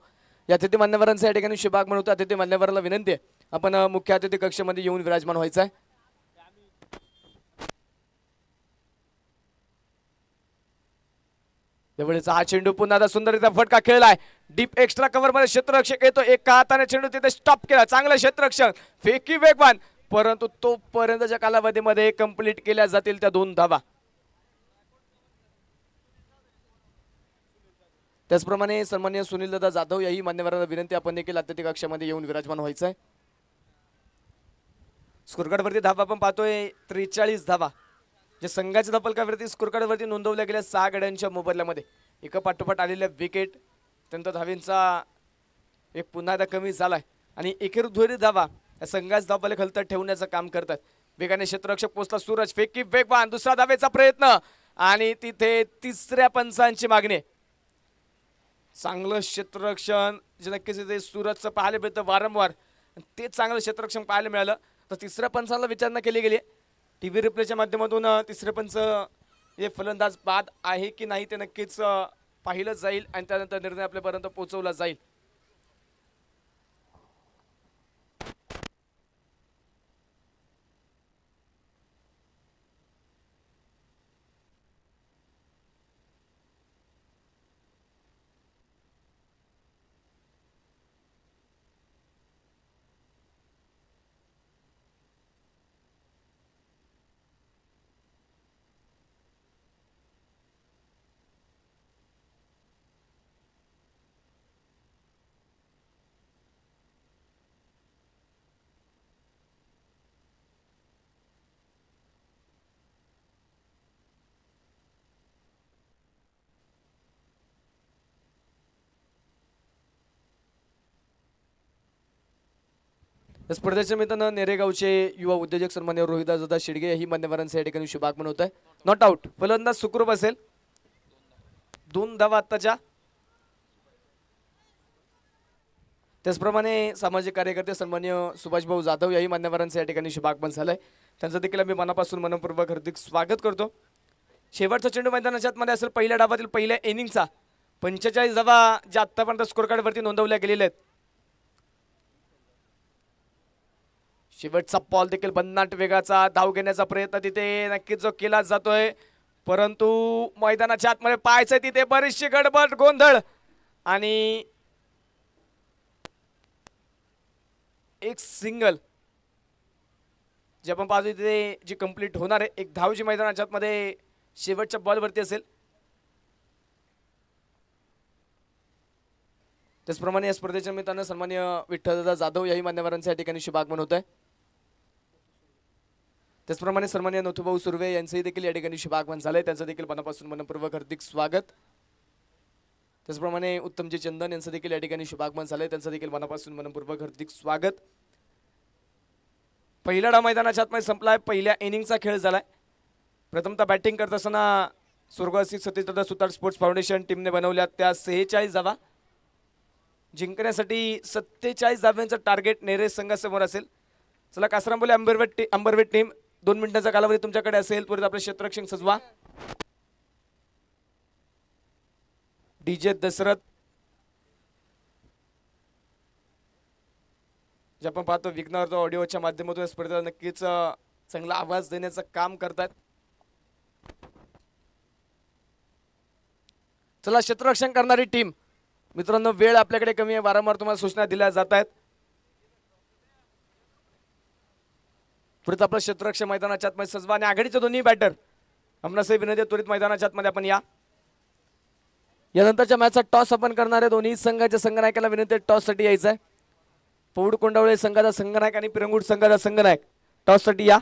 या अतिथी मान्यवरांचा या ठिकाणी शुभागमन म्हणून अतिथी मान्यवरांना विनंती आहे आपण मुख्य अतिथी कक्षामध्ये येऊन विराजमान व्हायचं आहे. त्यावेळेस हा चेंडू पुन्हा एकदा सुंदररीत्या फटका खेळलाय. डीप एक्स्ट्रा कव्हर मध्ये क्षेत्ररक्षक येतो. एका हाताने चेंडू तिथे स्टॉप केला. चांगलं क्षेत्ररक्षण फेकी वेगवान परंतु तोपर्यंतच्या कालावधीमध्ये कंप्लीट केल्या जातील त्या 2 धावा. त्याचप्रमाणे सन्माननीय सुनीलदादा जाधव याही मान्यवरांना विनंती आपण देखील अतिथी कक्षामध्ये येऊन विराजमान व्हायचं आहे. स्कोरकार्डवरती धावा आपण पाहतोय 43 धावा जे संघाच्या धावफलकावरती स्कोरकार्डवरती नोंदवल्या गेल्या 6 गड्यांच्या मोबदल्यामध्ये एका पाठोपाठ आलेल्या विकेट त्यांचा धावींचा एक पुन्हा एकदा कमी झालाय आणि एकेरी दुहेरी धावा या संघाच्या धावफलक हलत ठेवण्याचं काम करतात. वेगाने क्षेत्ररक्षक पोहोचला. सूरज फेकी वेगवान दुसरा धावेचा प्रयत्न आणि तिथे तिसऱ्या पंचांची मागणी. चांगलं क्षेत्ररक्षण जे नक्कीच इथे सूरजचं पाहायला मिळतं वारंवार ते चांगलं क्षेत्ररक्षण पाहायला मिळालं. तर तिसऱ्या पंचाला विचारणा केली गेली टीव्ही रिप्लेच्या माध्यमातून. तिसरे पंच हे फलंदाज बाद आहे की नाही ते नक्कीच पाहिलं जाईल आणि त्यानंतर निर्णय आपल्यापर्यंत पोहोचवला जाईल. स्पर्धेच्या निमित्तानं नेरेगावचे युवा उद्योजक सन्मान्य रोहिदासदादा शिडगे ही मान्यवरांच्या या ठिकाणी शुभागमन होत आहे. नॉट आउट फलंदाज सुखरूप असेल. 2 धावा आत्ताच्या. त्याचप्रमाणे सामाजिक कार्यकर्ते सन्मान्य सुभाषभाऊ जाधव याही मान्यवरांच्या या ठिकाणी शुभागमन झालंय. त्यांचं देखील मी मनापासून मनपूर्वक हार्दिक स्वागत करतो. शेवटचा चेंडू मैदानाच्या आतमध्ये असेल पहिल्या डावातील पहिल्या इनिंगचा. 45 धावा ज्या आतापर्यंत स्कोर कार्डवरती नोंदवल्या गेलेल्या आहेत. शेवटचा बॉल देखील भन्नाट वेगाचा धाव घेण्याचा प्रयत्न तिथे नक्कीच जो केला जातोय परंतु मैदानाच्या आतमध्ये पाहायचं तिथे बरीचशी गडबड गोंधळ आणि एक सिंगल जे आपण पाहतो तिथे जी कंप्लीट होणार आहे. एक धाव जी मैदानाच्या आतमध्ये शेवटच्या बॉलवरती असेल. त्याचप्रमाणे या स्पर्धेच्या निमित्तानं सन्मान्य विठ्ठलदादा जाधव याही मान्यवरांच्या या ठिकाणी शुभागमन होत आहे. त्याचप्रमाणे सन्मान्य नथुभाऊ सुर्वे यांचंही देखील या ठिकाणी शुभागमन झालंय. त्यांचं देखील मनापासून मनपूर्वक हार्दिक स्वागत. त्याचप्रमाणे उत्तमजी चंदन यांचं देखील या ठिकाणी शुभागमन झालंय. त्यांचं देखील मनापासून मनपूर्वक हार्दिक स्वागत. पहिला डाव मैदानाच्या आतमध्ये संपलाय. पहिल्या इनिंगचा खेळ झालाय. प्रथमतः बॅटिंग करत असताना स्वर्गवासी सतीशदादा सुतार स्पोर्ट्स फाउंडेशन टीमने बनवल्या त्या 46 धावा जिंकण्यासाठी 47 धाव्यांचं टार्गेट नेरे संघासमोर असेल. चला कासरांबोली अंबरवेट टीम 2 मिनिटांचा कालावधी तुमच्याकडे असेल. त्वरित आपले क्षेत्ररक्षण सजवा. डीजे दशरथ जे आपण पाहतो विघ्नहर्ता ऑडिओच्या माध्यमातून स्पर्धेला नक्कीच चांगला आवाज देण्याचं काम करतात. चला क्षेत्ररक्षण करणारी टीम मित्रांनो वेळ आपल्याकडे कमी आहे. वारंवार तुम्हाला सूचना दिल्या जात आहेत. त्वरित आपलं क्षेत्ररक्षण मैदानाच्या आतमध्ये सजवा आणि आघाडीचे दोन्ही बॅटर आम्हाला विनंती त्वरित मैदानाच्या आतमध्ये आपण या. यानंतरच्या मॅचचा टॉस आपण करणार आहे. दोन्ही संघाच्या संघनायकाला विनंती टॉस साठी यायचं आहे. पौड कोंडावळे संघाचा संघनायक आणि पिरंगुट संघाचा संघनायक टॉस साठी या.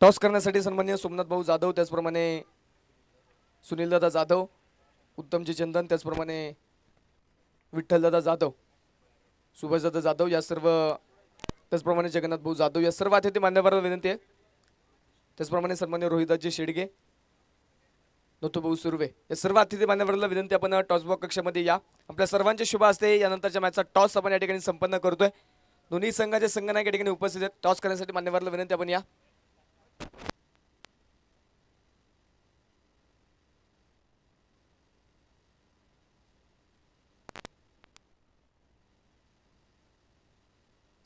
टॉस करण्यासाठी सन्माननीय सोमनाथ भाऊ जाधव, त्याचप्रमाणे सुनीलदादा जाधव, उत्तमजी चंदन, त्याचप्रमाणे विठ्ठलदादा जाधव, सुभाषदादा जाधव या सर्व, त्याचप्रमाणे जगन्नाथ भाऊ जाधव या सर्व अतिथी मान्यवरांना विनंती आहे. त्याचप्रमाणे सन्मान्य रोहिदासजी शेडगे, नथुभाऊ सुर्वे या सर्व अतिथी मान्यवरांना विनंती, आपण टॉस बॉक्स कक्षामध्ये या. आपल्या सर्वांचे शुभ असते. यानंतरच्या मॅचचा टॉस आपण या ठिकाणी संपन्न करतोय. दोन्ही संघाचे संघनायक या ठिकाणी उपस्थित आहेत. टॉस करण्यासाठी मान्यवरांना विनंती, आपण या.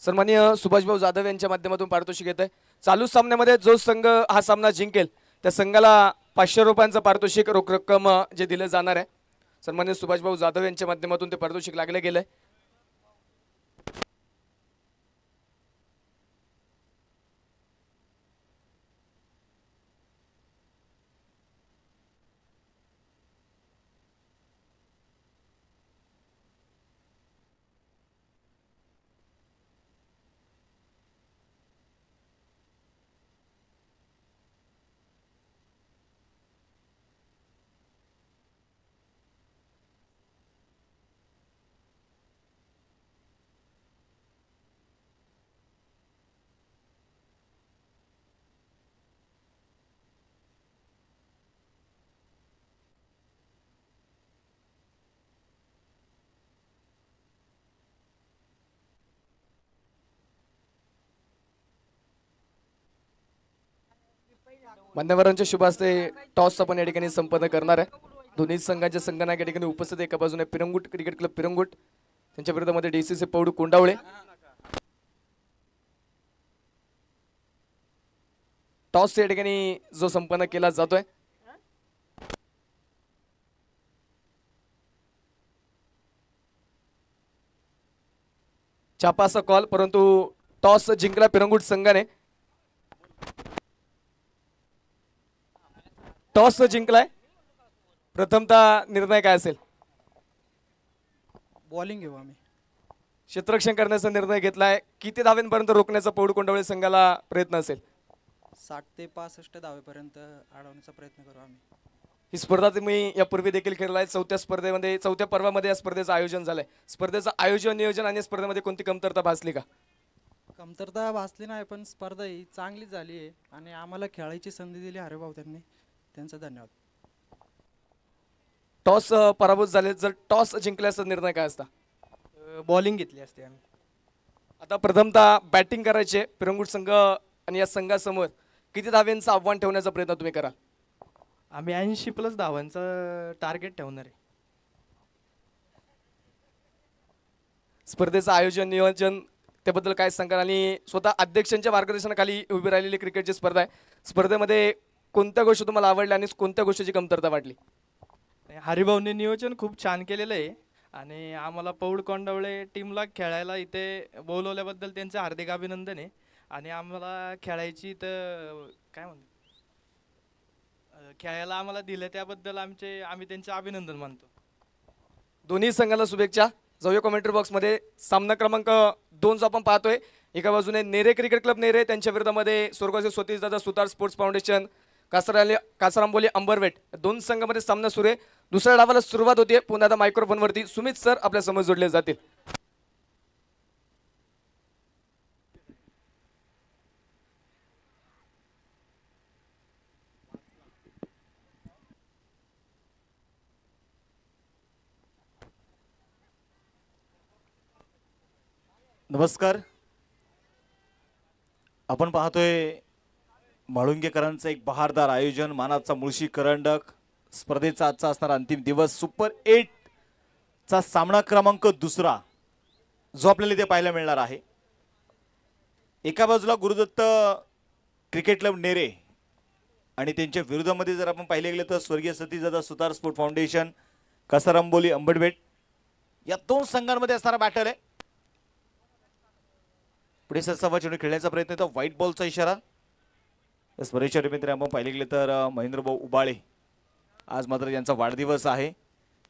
सन्माननीय सुभाषभाऊ जाधव यांच्या माध्यमातून पारितोषिक येत आहे. चालू सामन्यामध्ये जो संघ हा सामना जिंकेल त्या संघाला 500 रुपयांचं पारितोषिक रोख रक्कम जे दिलं जाणार आहे. सन्माननीय सुभाषभाऊ जाधव यांच्या माध्यमातून ते पारितोषिक लागले गेलंय. मान्यवरांच्या शुभ हस्ते टॉस आपण या ठिकाणी संपन्न करणार आहे. दोन्ही संघांच्या संघनायक या ठिकाणी उपस्थित. एका बाजूने पिरंगुट क्रिकेट क्लब पिरंगुट, त्यांच्या विरोधामध्ये DCC पौड कोंडावळे. टॉस या ठिकाणी जो संपन्न केला जातोय. छापाचा कॉल, परंतु टॉस जिंकला पिरंगुट संघाने. टॉस जिंकलाय. प्रथमतः निर्णय काय असेल? बॉलिंग घेऊ आम्ही. क्षेत्ररक्षण करण्याचा निर्णय घेतलाय. किती धावेंपर्यंत रोखण्याचा पौड कोंडावळे संघाला प्रयत्न असेल? 60 ते 65 धावेपर्यंत अडवण्याचा प्रयत्न करू आम्ही. ही स्पर्धा तुम्ही यापूर्वी देखील खेळलाय. चौथ्या पर्वामध्ये या स्पर्धेचं आयोजन झालंय. स्पर्धेचं आयोजन, नियोजन आणि स्पर्धेमध्ये कोणती कमतरता भासली का? कमतरता भासली नाही, पण स्पर्धा ही चांगली झाली आहे आणि आम्हाला खेळायची संधी दिली हरिभाऊ त्यांनी, त्यांचा धन्यवाद. टॉस पराभूत झाले, जर टॉस जिंकल्याचा निर्णय काय असता? बॉलिंग घेतली असते आम्ही. आता प्रथमतः बॅटिंग करायचे पिरंगुट संघ आणि या संघासमोर किती धाव्यांचं आव्हान ठेवण्याचा प्रयत्न तुम्ही करा? आम्ही 80+ धावांचं टार्गेट ठेवणार आहे. स्पर्धेचं आयोजन, नियोजन त्याबद्दल काय सांगाल? आणि स्वतः अध्यक्षांच्या मार्गदर्शनाखाली उभी राहिलेली क्रिकेटची स्पर्धा आहे. स्पर्धेमध्ये कोणत्या गोष्टी तुम्हाला आवडल्या आणि कोणत्या गोष्टीची कमतरता वाटली? हरिभाऊने नियोजन खूप छान केलेलं आहे आणि आम्हाला पौड कोंडावळे टीमला खेळायला इथे बोलवल्याबद्दल त्यांचं हार्दिक अभिनंदन आहे. आणि आम्हाला खेळायची तर काय म्हणतो, खेळायला आम्हाला दिलं त्याबद्दल आम्ही त्यांचं अभिनंदन मानतो. दोन्ही संघाला शुभेच्छा. जाऊया कमेंट्री बॉक्समध्ये. सामना क्रमांक 2 जो आपण पाहतोय, एका बाजूने नेरे क्रिकेट क्लब नेरे, त्यांच्या विरोधामध्ये स्वर्गवासी सतीशदादा सुतार स्पोर्ट्स फाउंडेशन कासारांबोली अंबरवेट, दोन संघामध्ये सामना सुरू आहे. दुसऱ्या डावाला सुरुवात होते. पुन्हा आता मायक्रोफोनवरती सुमित सर आपल्या समोर जोडले जातील. नमस्कार. आपण पाहतोय म्हाळुंगेकरांचं एक बहारदार आयोजन, मानाचा मुळशी करंडक. स्पर्धेचा आजचा असणारा अंतिम दिवस, सुपर 8 चा सामना क्रमांक 2 जो आपल्याला इथे पाहायला मिळणार आहे. एका बाजूला गुरुदत्त क्रिकेट क्लब नेरे आणि त्यांच्या विरोधामध्ये जर आपण पाहिले गेले तर स्वर्गीय सतीशदादा सुतार स्पोर्ट फाउंडेशन कासारांबोली अंबरवेट, या दोन संघांमध्ये असणारा बॅटल आहे. पुढे सरसावा चेंडू खेळण्याचा प्रयत्न येतो. व्हाईट बॉलचा इशारा. स्पर्धेच्या मित्र आपण पाहिले गेले तर महेंद्रभाऊ उबाळे, आज मात्र यांचा वाढदिवस आहे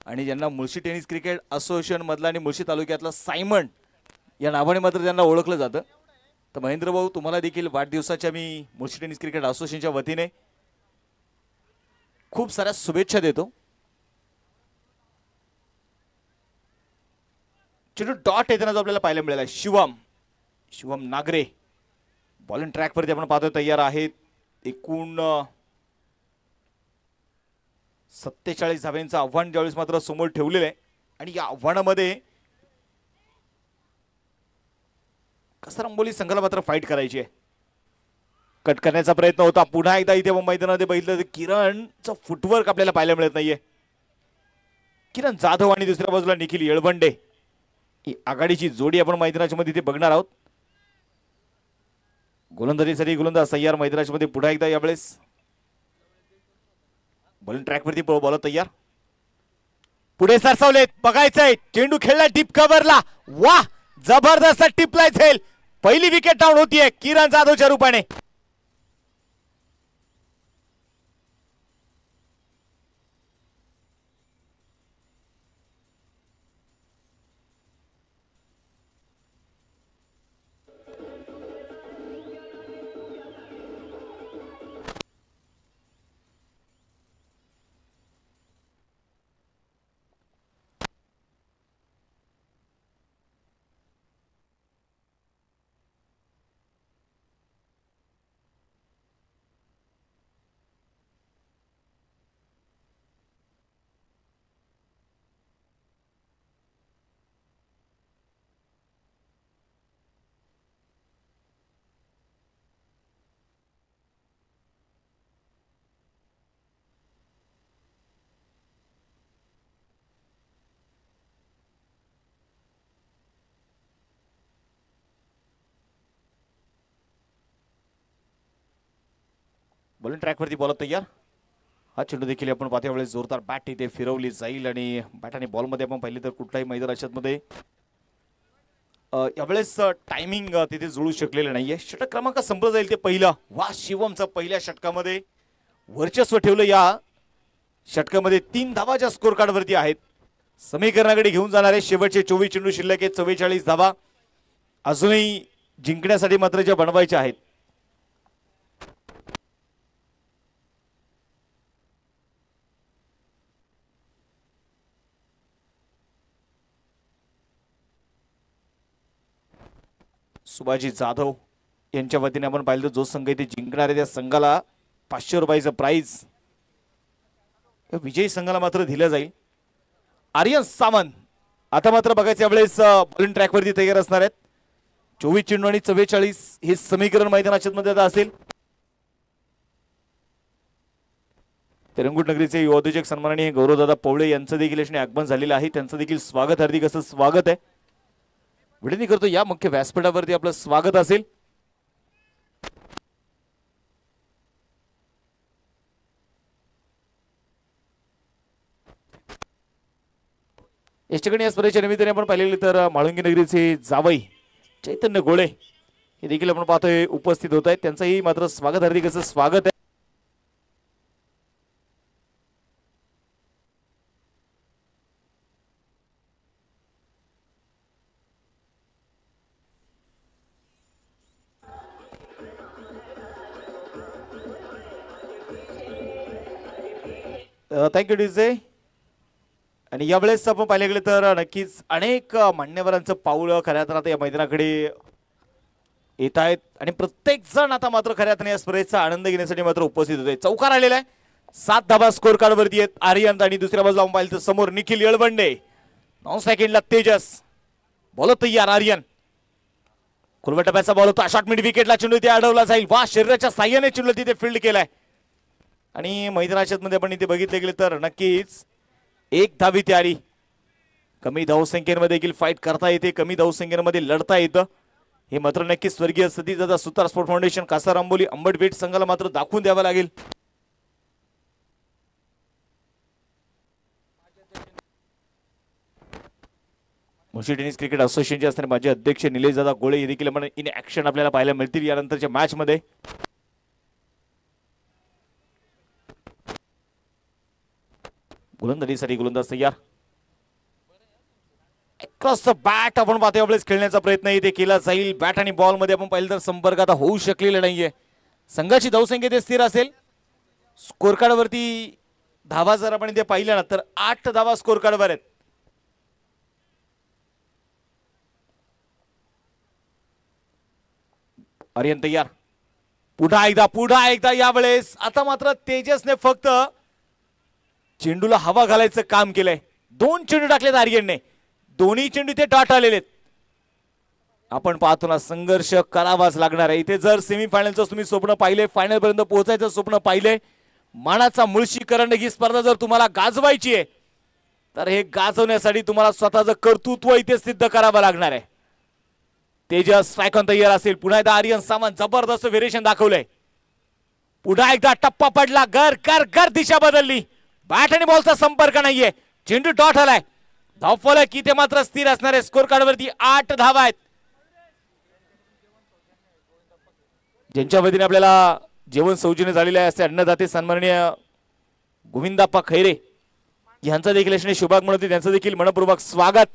आणि ज्यांना मुळशी टेनिस क्रिकेट असोसिएशन मधला आणि मुळशी तालुक्यातला सायमन या नावाने मात्र त्यांना ओळखलं जातं. तर महेंद्र भाऊ तुम्हाला देखील वाढदिवसाच्या मी मुळशी टेनिस क्रिकेट असोसिएशनच्या वतीने खूप साऱ्या शुभेच्छा देतो. चेंडू डॉट येताना जो आपल्याला पाहायला मिळाला शिवम नागरे बॉलिंग ट्रॅक वरती आपण पाहतोय तयार आहेत. एकूण 47 धावांचं आव्हान ज्यावेळेस मात्र समोर ठेवलेलं आहे आणि या आव्हानामध्ये कसरंबोली संघाला मात्र फाईट करायची आहे. कट करण्याचा प्रयत्न होता. पुन्हा एकदा इथे मैदानामध्ये बघितलं तर किरणचं फुटवर्क आपल्याला पाहायला मिळत नाहीये. किरण जाधव आणि दुसऱ्या बाजूला निखिल येळवंडे ही आघाडीची जोडी आपण मैदानाच्या मध्ये इथे बघणार आहोत. गोलंदाजीसाठी गोलंदाज तयार मैदानाच्या मध्ये पुन्हा एकदा यावेळेस बॉलिंग ट्रॅकवरती बॉलर तयार. पुढे सरसावलेत. बघायचंय चेंडू खेळला डीप कव्हरला. वाह जबरदस्त टिपलाय झेल. पहिली विकेट डाऊन होतीये किरण जाधवच्या रूपाने. बॉलिंग ट्रॅकवरती बॉलर तयार. हा चेंडू देखील आपण पाहत्या वेळेस जोरदार बॅट इथे फिरवली जाईल आणि बॅट आणि बॉलमध्ये आपण पाहिले तर कुठलाही मैदानाच्या मध्ये यावेळेस टायमिंग तिथे जुळू शकलेलं नाहीये. षटक क्रमांक संपलं जाईल ते पहिलं. वा शिवमचं पहिल्या षटकामध्ये वर्चस्व ठेवलं. या षटकामध्ये 3 धावाच्या स्कोर कार्डवरती आहेत. समीकरणाकडे घेऊन जाणारे शेवटचे 24 चेंडू शिल्लक आहेत. 44 धावा अजूनही जिंकण्यासाठी मात्र ज्या बनवायच्या आहेत. सुभाजी जाधव यांच्या वतीने आपण पाहिलं जो संघ इथे जिंकणार आहे त्या संघाला 500 रुपयाचं प्राइज विजयी संघाला मात्र दिलं जाईल. आर्यन सामंत आता मात्र बघायचं यावेळेस बॉलिंग ट्रॅकवरती तयार असणार आहेत. 24 चेंडू आणि 44 हे समीकरण मैदानाच्या मध्ये आता असेल. तेलंगुट नगरीचे युवाोद्योजक सन्माननीय गौरवदादा पवळे यांचं देखील याने आगमन झालेलं आहे. त्यांचं देखील स्वागत हार्दिक असं स्वागत आहे. विनंती करतो या मुख्य व्यासपीठावरती आपलं स्वागत असेल. याच्याकडे या स्पर्धेच्या निमित्ताने आपण पाहिलेले तर म्हाळुंगी नगरीचे जावई चैतन्य गोळे हे देखील आपण पाहतोय उपस्थित होत आहेत. त्यांचंही मात्र स्वागत हार्दिक असं स्वागत आहे. Thank you DJ. आणि यावेळेस आपण पाहिलं गेलं तर नक्कीच अनेक मान्यवरांचं पाऊल खऱ्या अर्थाने आता या मैदानाकडे येत आहेत आणि प्रत्येक जण आता मात्र खऱ्या अर्थाने या स्पर्धेचा आनंद घेण्यासाठी मात्र उपस्थित होते. चौकार आलेला आहे. 7 धावा स्कोर कार्ड वरती आहेत आर्यन आणि दुसऱ्या बाजूला आपण पाहिलं तर समोर निखिल येळवंडे. 9 सेकंडला तेजस बॉल तयार. आर्यन खुलवा टप्प्याचा बॉल होता. शॉर्ट मिड विकेटला चेंडू ते अडवला जाईल. वा शरीराच्या साह्याने चेंडू तिथे फील्ड केलाय आणि मैदानाच्या मध्ये आपण इथे बघितले गेले तर नक्कीच 1 धावी तयारी. कमी धावसंख्येमध्ये देखील फाईट करता येते. कमी धावसंख्येमध्ये लढता येतं. हे मात्र नक्कीच स्वर्गीय सतीदादा सुतार स्पोर्ट फाउंडेशन कासार आंबोली अंबटवेट संघाला मात्र दाखवून द्यावं लागेल. मुळशी टेनिस क्रिकेट असोसिएशनचे असणारे माजी अध्यक्ष निलेश दादा गोळे हे देखील इन ऍक्शन आपल्याला पाहायला मिळतील यानंतरच्या मॅच मध्ये. गोलंदाजीसाठी गोलंदाज तयार. क्रॉस द बॅट आपण पाहतोय आपल्याच खेळण्याचा प्रयत्न इथे केला जाईल. बॅट आणि बॉल मध्ये आपण पाहिलं तर संपर्क आता होऊ शकलेला नाहीये. संघाची धावसंख्या इथे स्थिर असेल. स्कोर कार्ड वरती धावा जर आपण इथे पाहिल्या ना तर 8 धावा स्कोर कार्ड वर आहेत. आर्यन तयार. पुन्हा एकदा यावेळेस आता मात्र तेजसने फक्त चेंडूला हवा घालायचं काम केलंय. 2 चेंडू टाकलेत आर्यनने. दोन्ही चेंडू ते डॉट आलेले. आपण पाहतो ना संघर्ष करावाच लागणार आहे इथे. जर सेमीफायनलचं तुम्ही स्वप्न पाहिले, फायनल पर्यंत पोहोचायचं स्वप्न पाहिले, मानाचा मुळशी करंडक ही स्पर्धा जर तुम्हाला गाजवायची आहे तर हे गाजवण्यासाठी तुम्हाला स्वतःचं कर्तृत्व इथे सिद्ध करावं लागणार आहे. तेजस स्ट्राईक ऑन तयार असेल. पुन्हा एकदा आर्यन सावंत जबरदस्त व्हेरिएशन दाखवलंय. पुन्हा एकदा टप्पा पडला. गर दिशा बदलली. बॅट आणि बॉलचा संपर्क नाहीये. चेंडू डॉट आलाय. धावफलक इथे मात्र स्थिर असणार आहे. स्कोर कार्ड वरती 8 धावा आहेत. ज्यांच्या वतीने आपल्याला जेवण सौजन्य झालेले आहे असे अन्नदाते सन्माननीय गोविंदाप्पा खैरे यांचा देखील असणे शुभागमन होते. त्यांचं देखील मनपूर्वक स्वागत.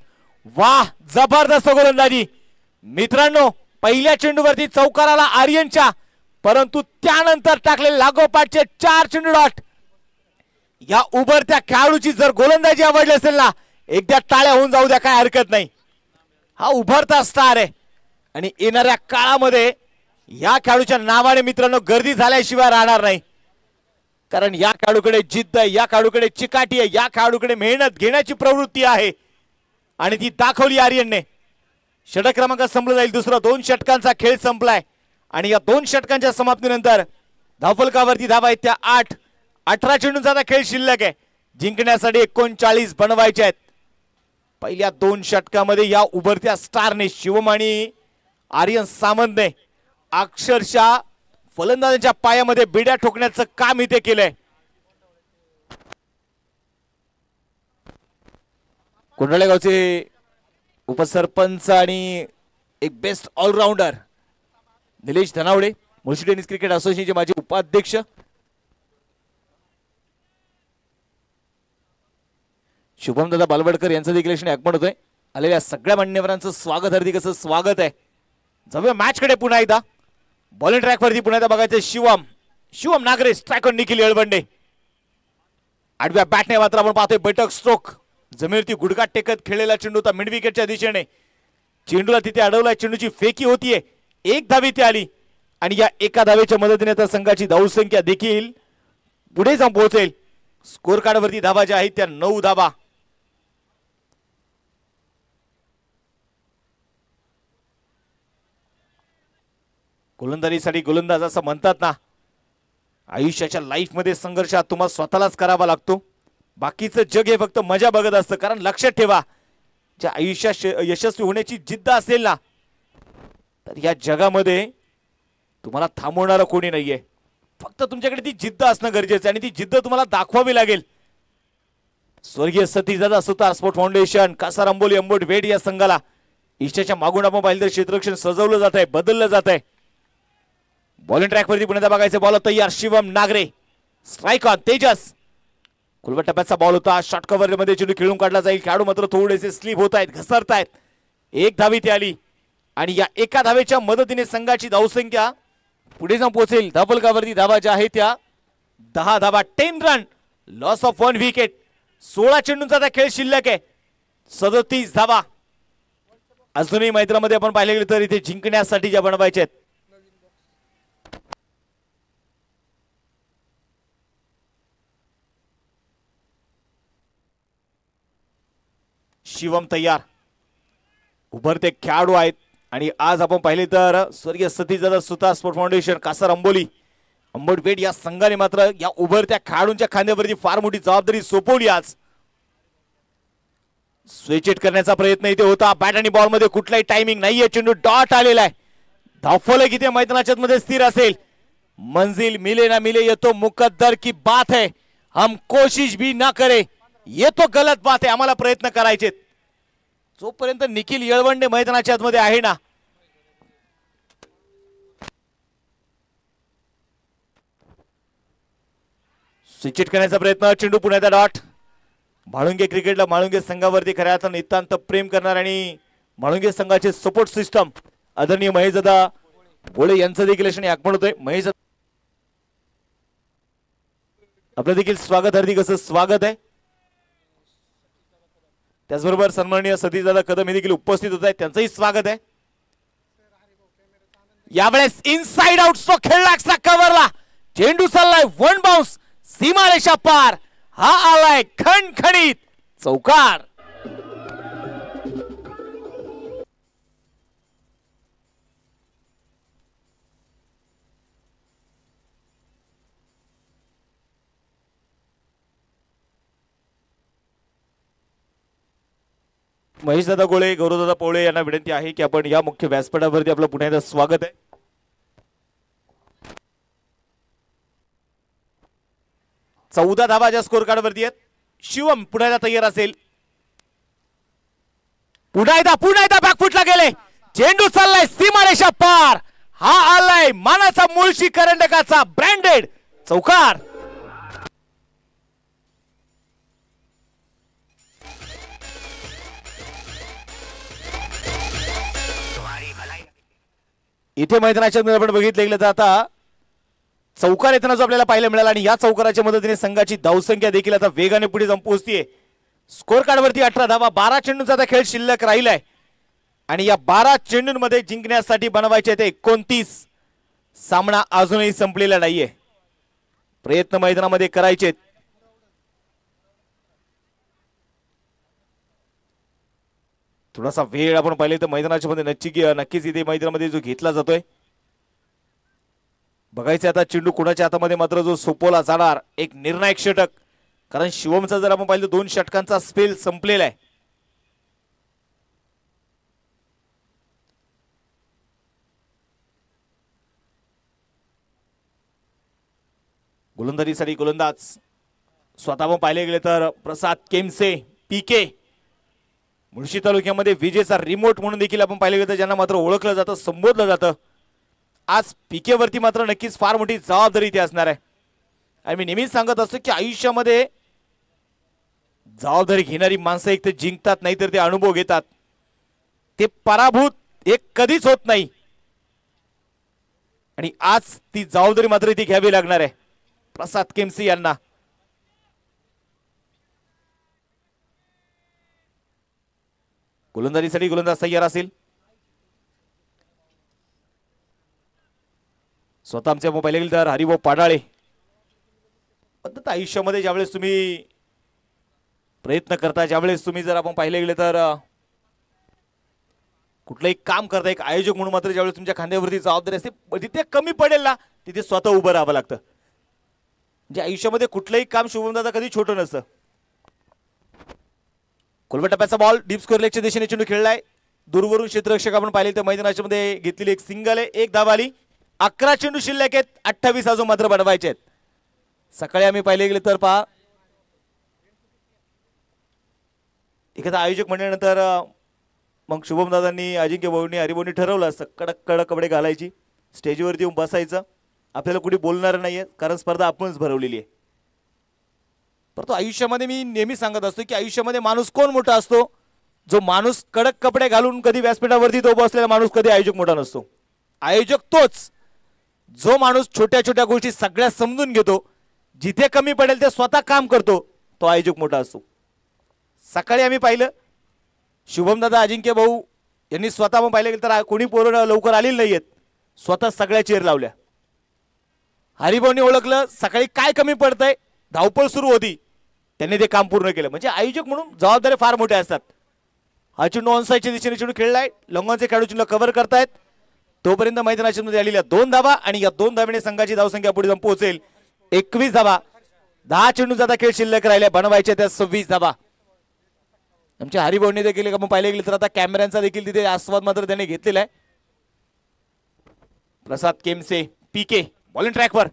वाह जबरदस्त गोलंदाजी मित्रांनो. पहिल्या चेंडूवरती चौकार आला आर्यनच्या, परंतु त्यानंतर टाकलेले लागोपाठचे 4 चेंडू डॉट. या उभरत्या खेळाडूची जर गोलंदाजी आवडली असेल ना एकदा टाळ्या होऊन जाऊ द्या, काय हरकत नाही. हा उभरता स्टार आहे आणि येणाऱ्या काळामध्ये या खेळाडूच्या नावाने मित्रांनो गर्दी झाल्याशिवाय राहणार नाही. कारण या खेळाडूकडे जिद्द आहे, या खेळाडूकडे चिकाटी आहे, या खेळाडूकडे मेहनत घेण्याची प्रवृत्ती आहे आणि ती दाखवली आर्यनने. षटक क्रमांक संपला जाईल. दुसरा 2 षटकांचा खेळ संपलाय आणि या 2 षटकांच्या समाप्तीनंतर धावफलकावरती धावा आहेत त्या 8. 18 चेंडूंचा आता खेळ शिल्लक आहे. जिंकण्यासाठी 39 बनवायचे आहेत. पहिल्या 2 षटकामध्ये या उभरत्या स्टारने शिवम आणि आर्यन सावंतने अक्षरशः फलंदाजांच्या पायामध्ये बिड्या ठोकण्याचं काम इथे केलंय. कोंढाळेगावचे उपसरपंच आणि एक best allrounder Nilesh Dhanawade, Mulshi tennis cricket असोसिएशनचे माजी उपाध्यक्ष शुभमदादा बालवडकर यांचं देखील आगमन होतोय. आलेल्या सगळ्या मान्यवरांचं स्वागत, हार्दिक असं स्वागत आहे. जाऊया मॅच कडे पुन्हा एकदा. बॉलिंग ट्रॅक वरती पुन्हा एकदा बघायचं शिवम नागरे. Strike on Nikhil Yelwande. आडव्या बॅटने मात्र आपण पाहतोय बैठक स्ट्रोक. जमिनीवरती गुडघा टेकत खेळलेला चेंडू होता मिड विकेटच्या दिशेने. चेंडूला तिथे अडवलाय. चेंडूची फेकी होतीये. 1 धाव इथे आली आणि या एका धावेच्या मदतीने आता संघाची धावसंख्या देखील पुढे जाऊन पोहोचेल. स्कोर कार्ड वरती धावा ज्या आहेत त्या 9 धावा. गोलंदाजीसाठी गोलंदाज असं म्हणतात ना, आयुष्याच्या लाईफ मध्ये संघर्ष तुम्हाला स्वतःलाच करावा लागतो. बाकीचं जग हे फक्त मजा बघत असतं. कारण लक्षात ठेवा, ज्या आयुष्यात यशस्वी होण्याची जिद्द असेल ना तर या जगामध्ये तुम्हाला थांबवणारं कोणी नाहीये. फक्त तुमच्याकडे ती जिद्द असणं गरजेचं आहे आणि ती जिद्द तुम्हाला दाखवावी लागेल. स्वर्गीय सतीदादा सुतार स्पोर्ट फाउंडेशन, कासार अंबोली अंबोट वेड या संघाला ईशाच्या मागून आपण पाहिलं तर क्षेत्ररक्षण सजवलं जात आहे, बदललं जात आहे. बॉलिंग ट्रॅक वरती पुन्हा बघायचं. बॉल तयार. शिवम नागरे. Strike on. तेजस. खुलवट टप्प्याचा बॉल होता. शॉर्ट कव्हर मध्ये चेंडू खेळून काढला जाईल. खेळाडू मात्र थोडेसे स्लिप होत आहेत, घसरतायत. 1 धाव इथे आली आणि या एका धावेच्या मदतीने संघाची धावसंख्या पुढे जाऊन पोहोचेल. धावफलकावरती धावा ज्या आहेत त्या 10 धावा. 10 रन. Loss of 1 wicket. 16 चेंडूंचा त्या खेळ शिल्लक आहे. 37 धावा. अजूनही मैदानामध्ये आपण पाहिले गेले तर इथे जिंकण्यासाठी ज्या बनवायचे आहेत. शिवम तयार. उभरते खेळाडू आहेत आणि आज आपण पाहिले तर स्वर्गीय सतीदादा सुतार स्पोर्ट फाउंडेशन, कासार अंबोली अंबोटपेठ या संघाने मात्र या उभरत्या खेळाडूंच्या खांद्यावरती फार मोठी जबाबदारी सोपवली. आज स्विच करण्याचा प्रयत्न इथे होता. बॅट आणि बॉल मध्ये कुठलाही टायमिंग नाहीये. चेंडू डॉट आलेला आहे. धावफलक इथे मैदानाच्या मध्ये स्थिर असेल. मंजिल मिले ना मिले ये तो मुकद्दर की बात है, हम कोशिश भी ना करे ये तो गलत बात है. आम्हाला प्रयत्न करायचे. जोपर्यंत निखिल येळवंडे मैदानाच्या आतमध्ये आहे ना स्विच करण्याचा प्रयत्न. चेंडू पुन्हा डॉट. म्हाळुंगे क्रिकेटला माळुंगे संघावरती खऱ्या अर्थानं नितांत प्रेम करणार आणि म्हाळुंगे संघाचे सपोर्ट सिस्टम आदरणीय महेशदादा भोळे यांचं देखील यशने आगमन होतोय. महेश आपलं देखील स्वागत, हार्दिक असं स्वागत आहे. त्याचबरोबर सन्माननीय सतीशदादा कदम हे देखील उपस्थित होत आहेत, त्यांचंही स्वागत आहे. यावेळेस इनसाइड आउट तो खेळला कव्हरला, चेंडू चाललाय वन बाउन्स सीमारेषा पार, हा आलाय खणखणीत चौकार. महेशदादा गोळे, गौरवदादा पोळे यांना विनंती आहे की आपण या मुख्य व्यासपीठावरती आपलं पुन्हा एकदा स्वागत आहे. चौदा धावा ज्या स्कोर कार्ड वरती आहेत. शिवम पुन्हा एकदा तयार असेल. पुन्हा एकदा बॅकफुटला गेले, चेंडू चाललाय सीमारेषा पार, हा आलाय मानाचा मुळशी करंडकाचा ब्रँडेड चौकार. इथे मैदानाच्या आपण बघितलं गेलं तर आता चौकार येताना जो आपल्याला पाहायला मिळाला आणि या चौकाराच्या मदतीने संघाची धावसंख्या देखील आता वेगाने पुढे जाऊन पोहोचतीये. स्कोर कार्ड वरती 18 धावा, 12 चेंडूंचा आता खेळ शिल्लक राहिलाय आणि या 12 चेंडूंमध्ये जिंकण्यासाठी बनवायचे ते 29. सामना अजूनही संपलेला नाहीये, प्रयत्न मैदानामध्ये करायचे. थोडासा वेळ आपण पाहिले तर मैदानाच्या मध्ये नक्कीच इथे मैदानामध्ये जो घेतला जातोय बघायचं आता चेंडू कुणाच्या हातामध्ये मात्र जो सोपवला जाणार एक निर्णायक षटक. कारण शिवमचा जर आपण पाहिलं 2 षटकांचा स्पेल संपलेला आहे. गोलंदाजीसाठी गोलंदाज स्वतः आपण पाहिले गेले तर प्रसाद केमसे पीके, मुळशी तालुक्यामध्ये विजेचा रिमोट म्हणून देखील आपण पाहिले गेलं, ज्यांना मात्र ओळखलं जातं, संबोधलं जातं. आज पीके वरती मात्र नक्कीच फार मोठी जबाबदारी इथे असणार आहे. आणि मी नेहमीच सांगत असतो की आयुष्यामध्ये जबाबदारी घेणारी माणसं एक तर जिंकतात, नाहीतर ते अनुभव घेतात. ते पराभूत एक कधीच होत नाही आणि आज ती जबाबदारी मात्र इथे घ्यावी लागणार आहे प्रसाद केमसी यांना. गोलंदाजीसाठी गोलंदाज तयार असेल. स्वतः आमच्या मोबाईल गेले तर हरिभाऊ पाडाळे. आयुष्यामध्ये ज्यावेळेस तुम्ही प्रयत्न करता, ज्यावेळेस तुम्ही जर आपण पाहिले गेले तर कुठलंही काम करता, एक आयोजक म्हणून मात्र ज्यावेळेस तुमच्या खांद्यावरती जबाबदारी असते, जिथे कमी पडेल ना तिथे स्वतः उभं राहावं लागतं. म्हणजे आयुष्यामध्ये कुठलंही काम शुभमदादा कधी छोटं नसतं. खोलवा टप्प्याचा बॉल डीप स्कोर लेगच्या दिशेने चेंडू खेळलाय. दूरवरून क्षेत्ररक्षक आपण पाहिले तर मैदानाच्या मध्ये घेतलेली एक सिंगल आहे, 1 धाव आली. 11 चेंडू शिल्लक आहेत, 28 अजून मात्र बनवायचे आहेत. सकाळी आम्ही पाहिले गेले तर पहा एखादा आयोजक म्हणल्यानंतर मग शुभमदादांनी, अजिंक्य भाऊंनी, हरिभाऊंनी ठरवलं असं कडक कडक कपडे घालायची, स्टेजवरती येऊन बसायचं. आपल्याला कुठे बोलणार नाहीये कारण स्पर्धा आपणच भरवलेली आहे. परंतु आयुष्यामध्ये मी नेहमी सांगत असतो की आयुष्यामध्ये माणूस कोण मोठा असतो, जो माणूस कडक कपडे घालून कधी व्यासपीठावरती तो बसलेला माणूस कधी आयोजक मोठा नसतो. आयोजक तोच जो माणूस छोट्या छोट्या गोष्टी सगळ्या समजून घेतो, जिथे कमी पडेल ते स्वतः काम करतो, तो आयोजक मोठा असतो. सकाळी आम्ही पाहिलं शुभमदादा, अजिंक्य भाऊ यांनी स्वतः आपण पाहिलं गेलं तर कोणी पोरं लवकर आलेली नाहीयेत, स्वतः सगळ्या चेअर लावल्या. हरिभाऊंनी ओळखलं सकाळी काय कमी पडतंय, धावपळ सुरू होती, त्यांनी ते काम पूर्ण केलं. म्हणजे आयोजक म्हणून जबाबदारी फार मोठ्या असतात. हा चेंडू ऑनसाईडच्या दिशेने चेंडू खेळलाय, लंगॉनचे खेळाडू चेंडू कव्हर करतायत. तोपर्यंत मैदानाच्या मध्ये आलेल्या 2 धावा आणि या 2 धावेने संघाची धावसंख्या पुढे जाऊन पोहोचेल 21 धावा. 10 चेंडूंचा आता खेळ शिल्लक राहिलाय, बनवायचे त्या 26 धावा. आमच्या हरिभाऊंनी देखील आपण पाहिले गेले तर आता कॅमेऱ्यांचा देखील तिथे आस्वाद मात्र त्यांनी घेतलेला आहे. प्रसाद केमसे पीके बॉलिंग ट्रॅकवर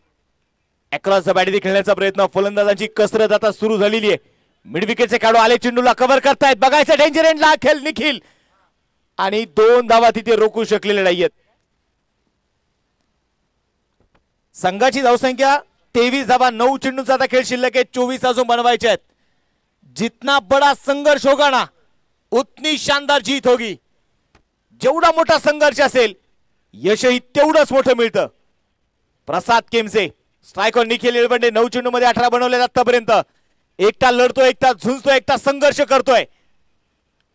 अक्रॉस द बॅटी खेळण्याचा प्रयत्न, फलंदाजांची कसरत आता सुरू झालेली आहे. मिड विकेटचे खेळाडू आले, चेंडूला कव्हर करतायत, बघायचं डेंजर एंडला खेळ निखिल आणि 2 धावा तिथे रोखू शकलेले नाहीयेत. संघाची धावसंख्या 23 धावा, 9 चेंडूंचा आता खेळ शिल्लक आहे, 24 अजून बनवायचे आहेत. जितना बड़ा संघर्ष होगा ना उतनी शानदार जीत होगी. जेवढा मोठा संघर्ष असेल यशही तेवढंच मोठं मिळतं. प्रसाद केमसे स्ट्रायकर निखिल येळवंडे 9 चेंडूमध्ये 18 बनवले आतापर्यंत. एकटा लढतोय, एकटा झुंजतोय, एकटा संघर्ष करतोय.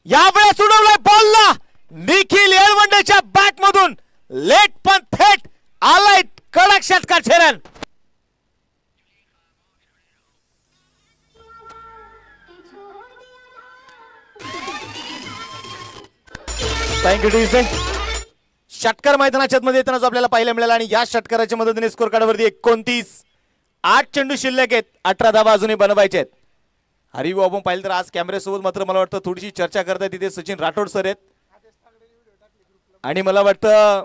यावेळेस उडवलाय बॉलला निखिल येळवंडेच्या बॅट मधून लेट पण थेट आलाय कडक षटकार छेरण. Thank you DJ. षटकार मैदानाच्या मध्ये येताना जो आपल्याला पाहायला मिळाला आणि या षटकाराच्या मदतीने स्कोर कार्डवरती 29. 8 चेंडू शिल्लक आहेत, 18 धावा अजूनही बनवायचे आहेत. हरिभाऊ आपण पाहिलं तर आज कॅमेऱ्यासोबत मात्र मला वाटतं थोडीशी चर्चा करताय तिथे सचिन राठोड सर आहेत आणि मला वाटतं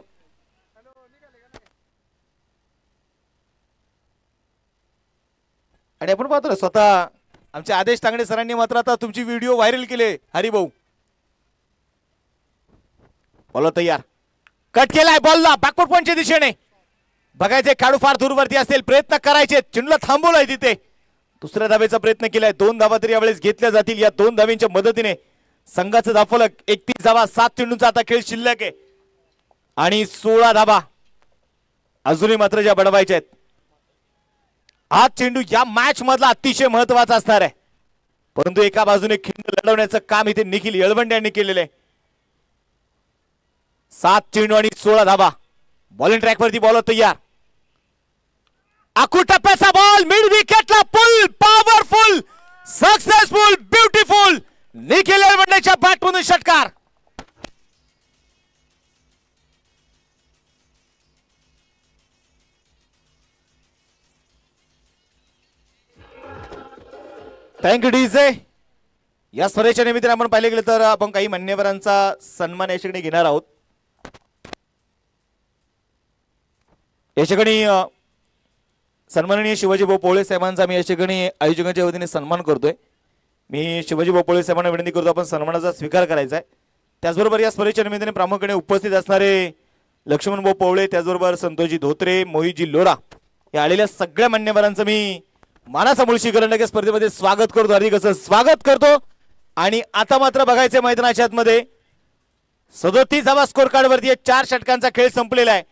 आणि आपण पाहतो ना स्वतः आमचे आदेश तांगडे सरांनी मात्र आता तुमची व्हिडिओ व्हायरल केले. हरिभाऊ बॉल तयार, कट केलाय बॉलला बॅकवर्ड पॉइंटच्या दिशेने. बघायचे खेळाडू फार दूरवरती असेल, प्रयत्न करायचे, चेंडूला थांबवलाय तिथे. दुसऱ्या धावेचा प्रयत्न केलाय. 2 धावा तरी यावेळेस घेतल्या जातील. या 2 धाव्यांच्या मदतीने संघाचं धावफलक 31 धावा. 7 चेंडूंचा आता खेळ शिल्लक आहे आणि 16 धावा अजूनही मात्र ज्या बनवायच्या आहेत. हा चेंडू या मॅच मधला अतिशय महत्वाचा असणार आहे, परंतु एका बाजूने खिंड लढवण्याचं काम इथे निखिल येळवंडे यांनी केलेलं आहे. 7 चेंडू आणि 16 धावा. बॉलिंग ट्रॅक वरती बॉल तयार. आखू टप्प्याचा बॉल मिड विकेटला pull. Powerful, successful, beautiful. Nikhil येळवंडेच्या बॅट मधून षटकार. Thank you DJ. या स्पर्धेच्या निमित्ताने आपण पाहिले गेले तर आपण काही मान्यवरांचा सन्मान या ठिकाणी घेणार आहोत. या ठिकाणी सन्माननीय शिवाजीभाऊ पोळे साहेबांचा मी या ठिकाणी आयोजकांच्या वतीने सन्मान करतोय. मी शिवाजीभाऊ पोळे साहेबांना विनंती करतो आपण सन्मानाचा स्वीकार करायचा आहे. त्याचबरोबर या स्पर्धेच्या निमित्ताने प्रामुख्याने उपस्थित असणारे लक्ष्मणभाऊ पोवळे, त्याचबरोबर संतोषजी धोत्रे, मोहितजी लोरा या आलेल्या सगळ्या मान्यवरांचं मी मानाचा मुळशी करंडक स्पर्धेमध्ये स्वागत करतो, हार्दिक असं स्वागत करतो. आणि आता मात्र बघायचे मैदानाच्या आतमध्ये 37 धावा स्कोर कार्ड वरती 4 षटकांचा खेळ संपलेला आहे.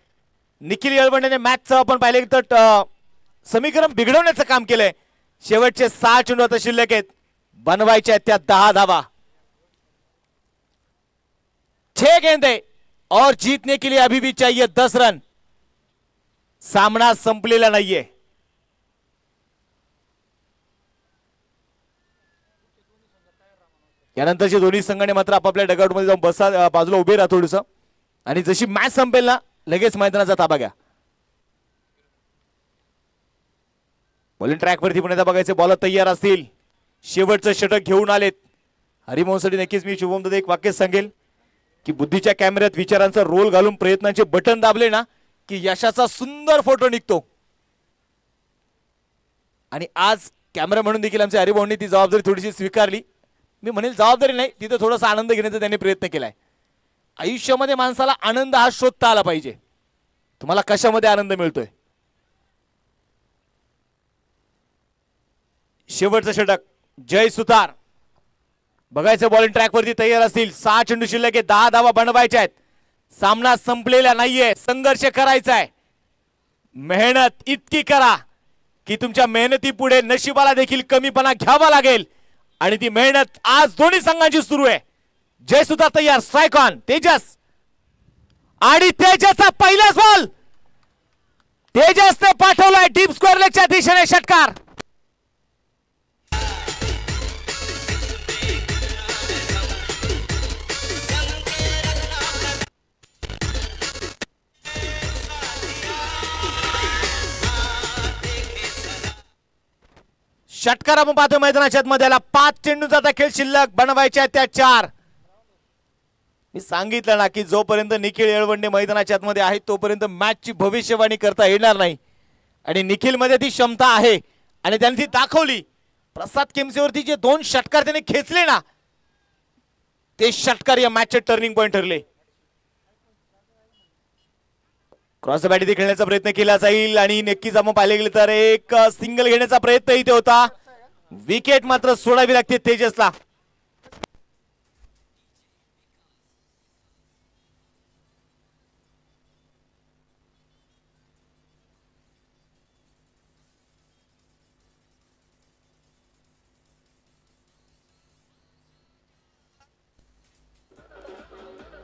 निखिल येळवंडेने मॅचचं आपण पाहिले तर समीकरण बिघडवण्याचं काम केलंय. शेवटचे 6 चेंडू आता शिल्लक आहेत, बनवायचे आहेत त्या 10 धावा. 6 गेंदे और जीतने के लिए अभी भी चाहिए 10 रन. सामना संपलेला नाहीये. यानंतरचे दोन्ही संघाने मात्र आपापल्या डगआउटमध्ये जाऊन बसा, बाजूला उभे राहा थोडंसं आणि जशी मॅच संपेल ना लगेच मैदानाचा ताबा घ्या. बॉलिंग ट्रॅक वरती पण बघायचे बॉल तयार असतील. शेवटचं षटक घेऊन आलेत. हरिभाऊसाठी नक्कीच मी शुभम एक वाक्य सांगेल की बुद्धीच्या कॅमेऱ्यात विचारांचा रोल घालून प्रयत्नांचे बटन दाबले ना की यशाचा सुंदर फोटो निघतो. आणि आज कॅमेरा म्हणून देखील आमच्या हरिभाऊंनी ती जबाबदारी थोडीशी स्वीकारली. मी म्हणेल जबाबदारी नाही, तिथे थोडासा आनंद घेण्याचा त्यांनी प्रयत्न केलाय. आयुष्यामध्ये माणसाला आनंद हा शोधता आला पाहिजे. तुम्हाला कशामध्ये आनंद मिळतोय? शेवटचं षटक जय सुतार. बघायचं बॉलिंग ट्रॅक वरती तयार असतील. 6 चेंडू शिल्लक आहे, 10 धावा बनवायच्या आहेत. सामना संपलेला नाहीये, संघर्ष करायचा आहे. मेहनत इतकी करा की तुमच्या मेहनती पुढे नशिबाला देखील कमीपणा घ्यावा लागेल. आणि ती मेहनत आज दोन्ही संघांची सुरू आहे. जय सुतार तयार, स्ट्राइक ऑन. तेजस आणि तेजसचा पहिलाच बॉल तेजसने पाठवलाय डीप स्क्वेअर लेगच्या दिशेने. षटकार. षटकार आपण पाहतो मैदानाच्या मध्ये. 5 चेंडूचा आता खेळ शिल्लक, बनवायच्या त्या 4. मी सांगितलं ना की जोपर्यंत निखिल येळवंडे मैदानाच्या आतमध्ये आहे तोपर्यंत मॅचची भविष्यवाणी करता येणार नाही. आणि निखिल मध्ये ती क्षमता आहे आणि त्यांनी ती दाखवली. प्रसाद केमसेवरती जे 2 षटकार त्याने खेचले ना ते षटकार या मॅचचे टर्निंग पॉइंट ठरले. क्रॉस बॅट इथे खेळण्याचा प्रयत्न केला जाईल आणि नक्कीच आपण पाहिले गेले तर एक सिंगल घेण्याचा प्रयत्न इथे होता. विकेट मात्र सोडावी लागते तेजसला.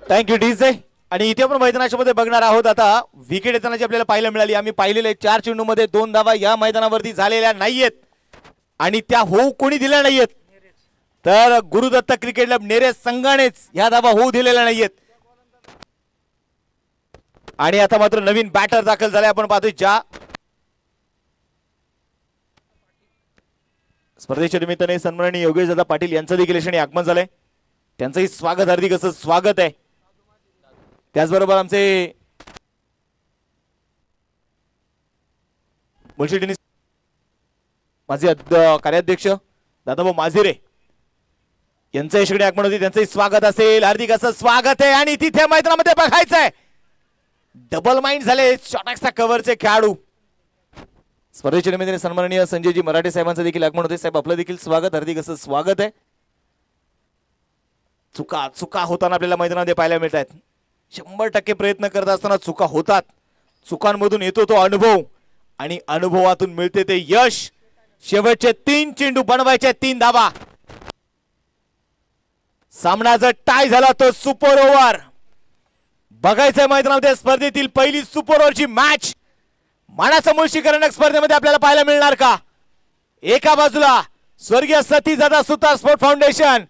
Thank you DJ. आणि इथे आपण मैदानाच्या मध्ये बघणार आहोत आता विकेट येताना जी आपल्याला पाहायला मिळाली. आम्ही पाहिलेले 4 चेंडूमध्ये 2 धावा या मैदानावरती झालेल्या नाहीयेत आणि त्या होऊ कोणी दिल्या नाहीयेत. तर गुरुदत्त क्रिकेट क्लब नेरे संघानेच या धावा होऊ दिलेल्या नाहीयेत. आणि आता मात्र नवीन बॅटर दाखल झाले. आपण पाहतोय ज्या स्पर्धेच्या निमित्ताने सन्माननीय योगेश दादा पाटील यांचं देखील यशस्वी आगमन झालंय. त्यांचंही स्वागत, हार्दिक असं स्वागत आहे. त्याचबरोबर आमचे मुळशी टेनिस माझे कार्याध्यक्ष दादाभाऊ माजिरे यांचं यशस्वी आगमन होते. त्यांचंही स्वागत असेल, हार्दिक असं स्वागत आहे. आणि तिथे मैदानामध्ये बघायचंय डबल माइंड झाले शॉटॅक्सचा कव्हरचे खेळाडू. स्पर्धेच्या निमित्ताने सन्माननीय संजयजी मराठे साहेबांचं देखील आगमन होते. साहेब आपलं देखील स्वागत, हार्दिक असं स्वागत आहे. चुका चुका होताना आपल्याला मैदानामध्ये पाहायला मिळत आहेत. 100% प्रयत्न करत असताना चुका होतात. चुकांमधून येतो तो अनुभव आणि अनुभवातून मिळते ते यश. शेवटचे 3 चेंडू बनवायचे 3 धावा. सामना जर टाय झाला तो सुपर ओव्हर. बघायचं मैदानामध्ये स्पर्धेतील पहिली सुपर ओव्हरची मॅच मानाचा मुळशीकरण स्पर्धेमध्ये आपल्याला पाहायला मिळणार का? एका बाजूला स्वर्गीय सतीदादा सुतार स्पोर्ट फाउंडेशन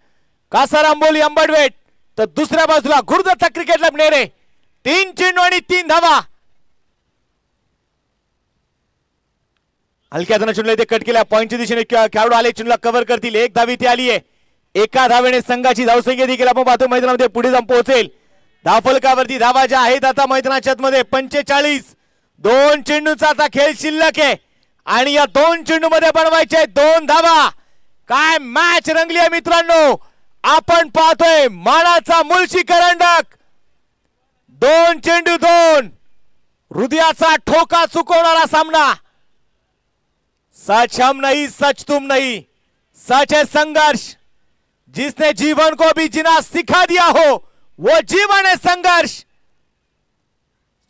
कासारांबोली अंबडवेट, तर दुसऱ्या बाजूला गुरुदत्त क्रिकेट क्लब नेरे. 3 चेंडू आणि 3 धावा. हलक्या हाताने चेंडूला इथे कट केला. पॉइंटच्या दिशेने खेळाडू आले, चेंडूला कव्हर करतील. 1 धाव इथे आली आहे. एका धावेने संघाची धावसंख्या देखील आपण पाहतो मैदानामध्ये पुढे जाऊन पोहोचेल. धावफलकावरती धावा ज्या आहेत आता मैदानाच्या मध्ये 45. 2 चेंडूचा आता खेळ शिल्लक आहे आणि या 2 चेंडू मध्ये बनवायचे 2 धावा. काय मॅच रंगली आहे मित्रांनो. आपण पाहतोय मानाचा मुळशी करंडक. 2 चेंडू 2. हृदयाचा ठोका चुकवणारा सामना. सच हम नहीं सच तुम नहीं, सच है संघर्ष. जिसने जीवन को भी जीना सिखा दिया हो वो जीवन है संघर्ष.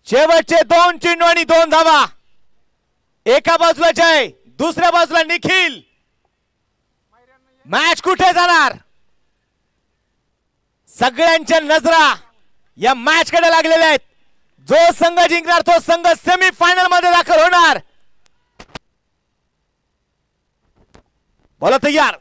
शेवटचे 2 चेंडू आणि 2 धावा. एका बाजूला जय, दुसऱ्या बाजूला निखिल. मॅच कुठे जाणार? सगळ्यांच्या नजरा या मॅच कडे लागलेल्या आहेत. जो संघ जिंकणार तो संघ सेमी फायनल मध्ये दाखल होणार. बोला तयार.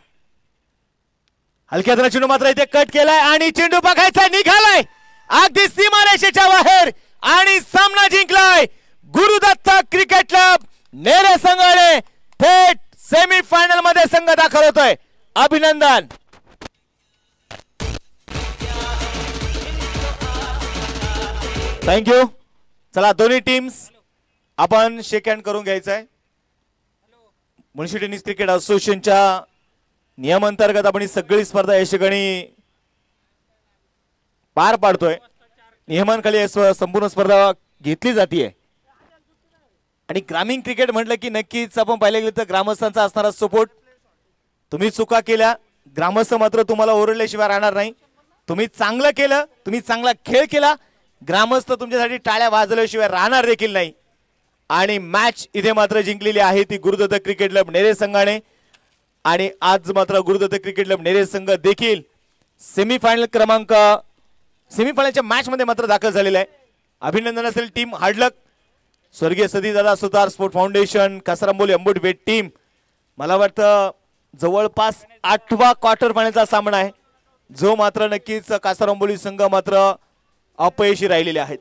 हलक्या हाताने चेंडू मात्र इथे कट केलाय आणि चेंडू बघायचा निघालाय अगदी सीमारेषेच्या बाहेर आणि सामना जिंकलाय गुरुदत्त क्रिकेट क्लब नेरे संघाने. थेट सेमी फायनल मध्ये संघ दाखल होतोय. अभिनंदन. थँक्यू. चला दोन्ही टीम्स आपण शेक हँड करून घ्यायचंय. मुळशी टेनिस क्रिकेट असोसिएशनच्या नियमांतर्गत आपण ही सगळी स्पर्धा या ठिकाणी पार पाडतोय. नियमांखाली संपूर्ण स्पर्धा घेतली जाते आणि ग्रामीण क्रिकेट म्हटलं की नक्कीच आपण पाहिलं गेलं तर ग्रामस्थांचा असणारा सपोर्ट. तुम्ही चुका केल्या, ग्रामस्थ मात्र तुम्हाला ओरडल्याशिवाय राहणार नाही. तुम्ही चांगलं केलं, तुम्ही चांगला खेळ केला, ग्रामस्थ तुमच्यासाठी टाळ्या वाजवल्याशिवाय राहणार देखील नाही. आणि मॅच इथे मात्र जिंकलेली आहे ती गुरुदत्त क्रिकेट क्लब नेरे संघाने. आणि आज मात्र गुरुदत्त क्रिकेट क्लब नेरे संघ देखील सेमीफायनलच्या मॅच मध्ये मात्र दाखल झालेला आहे. अभिनंदन असेल टीम हार्डलक. स्वर्गीय सतीदादा सुतार स्पोर्ट फाउंडेशन कासारांबोली अंबुटवेट टीम. मला वाटतं जवळपास 8वा क्वार्टर फायनलचा सामना आहे जो मात्र नक्कीच कासारांबोली संघ मात्र अपयशी राहिलेले आहेत.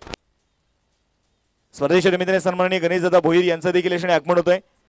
स्पर्धेच्या निमित्ताने सन्माननीय गणेशदादा भोईर यांचं देखील यशस्वी आगमन होतोय.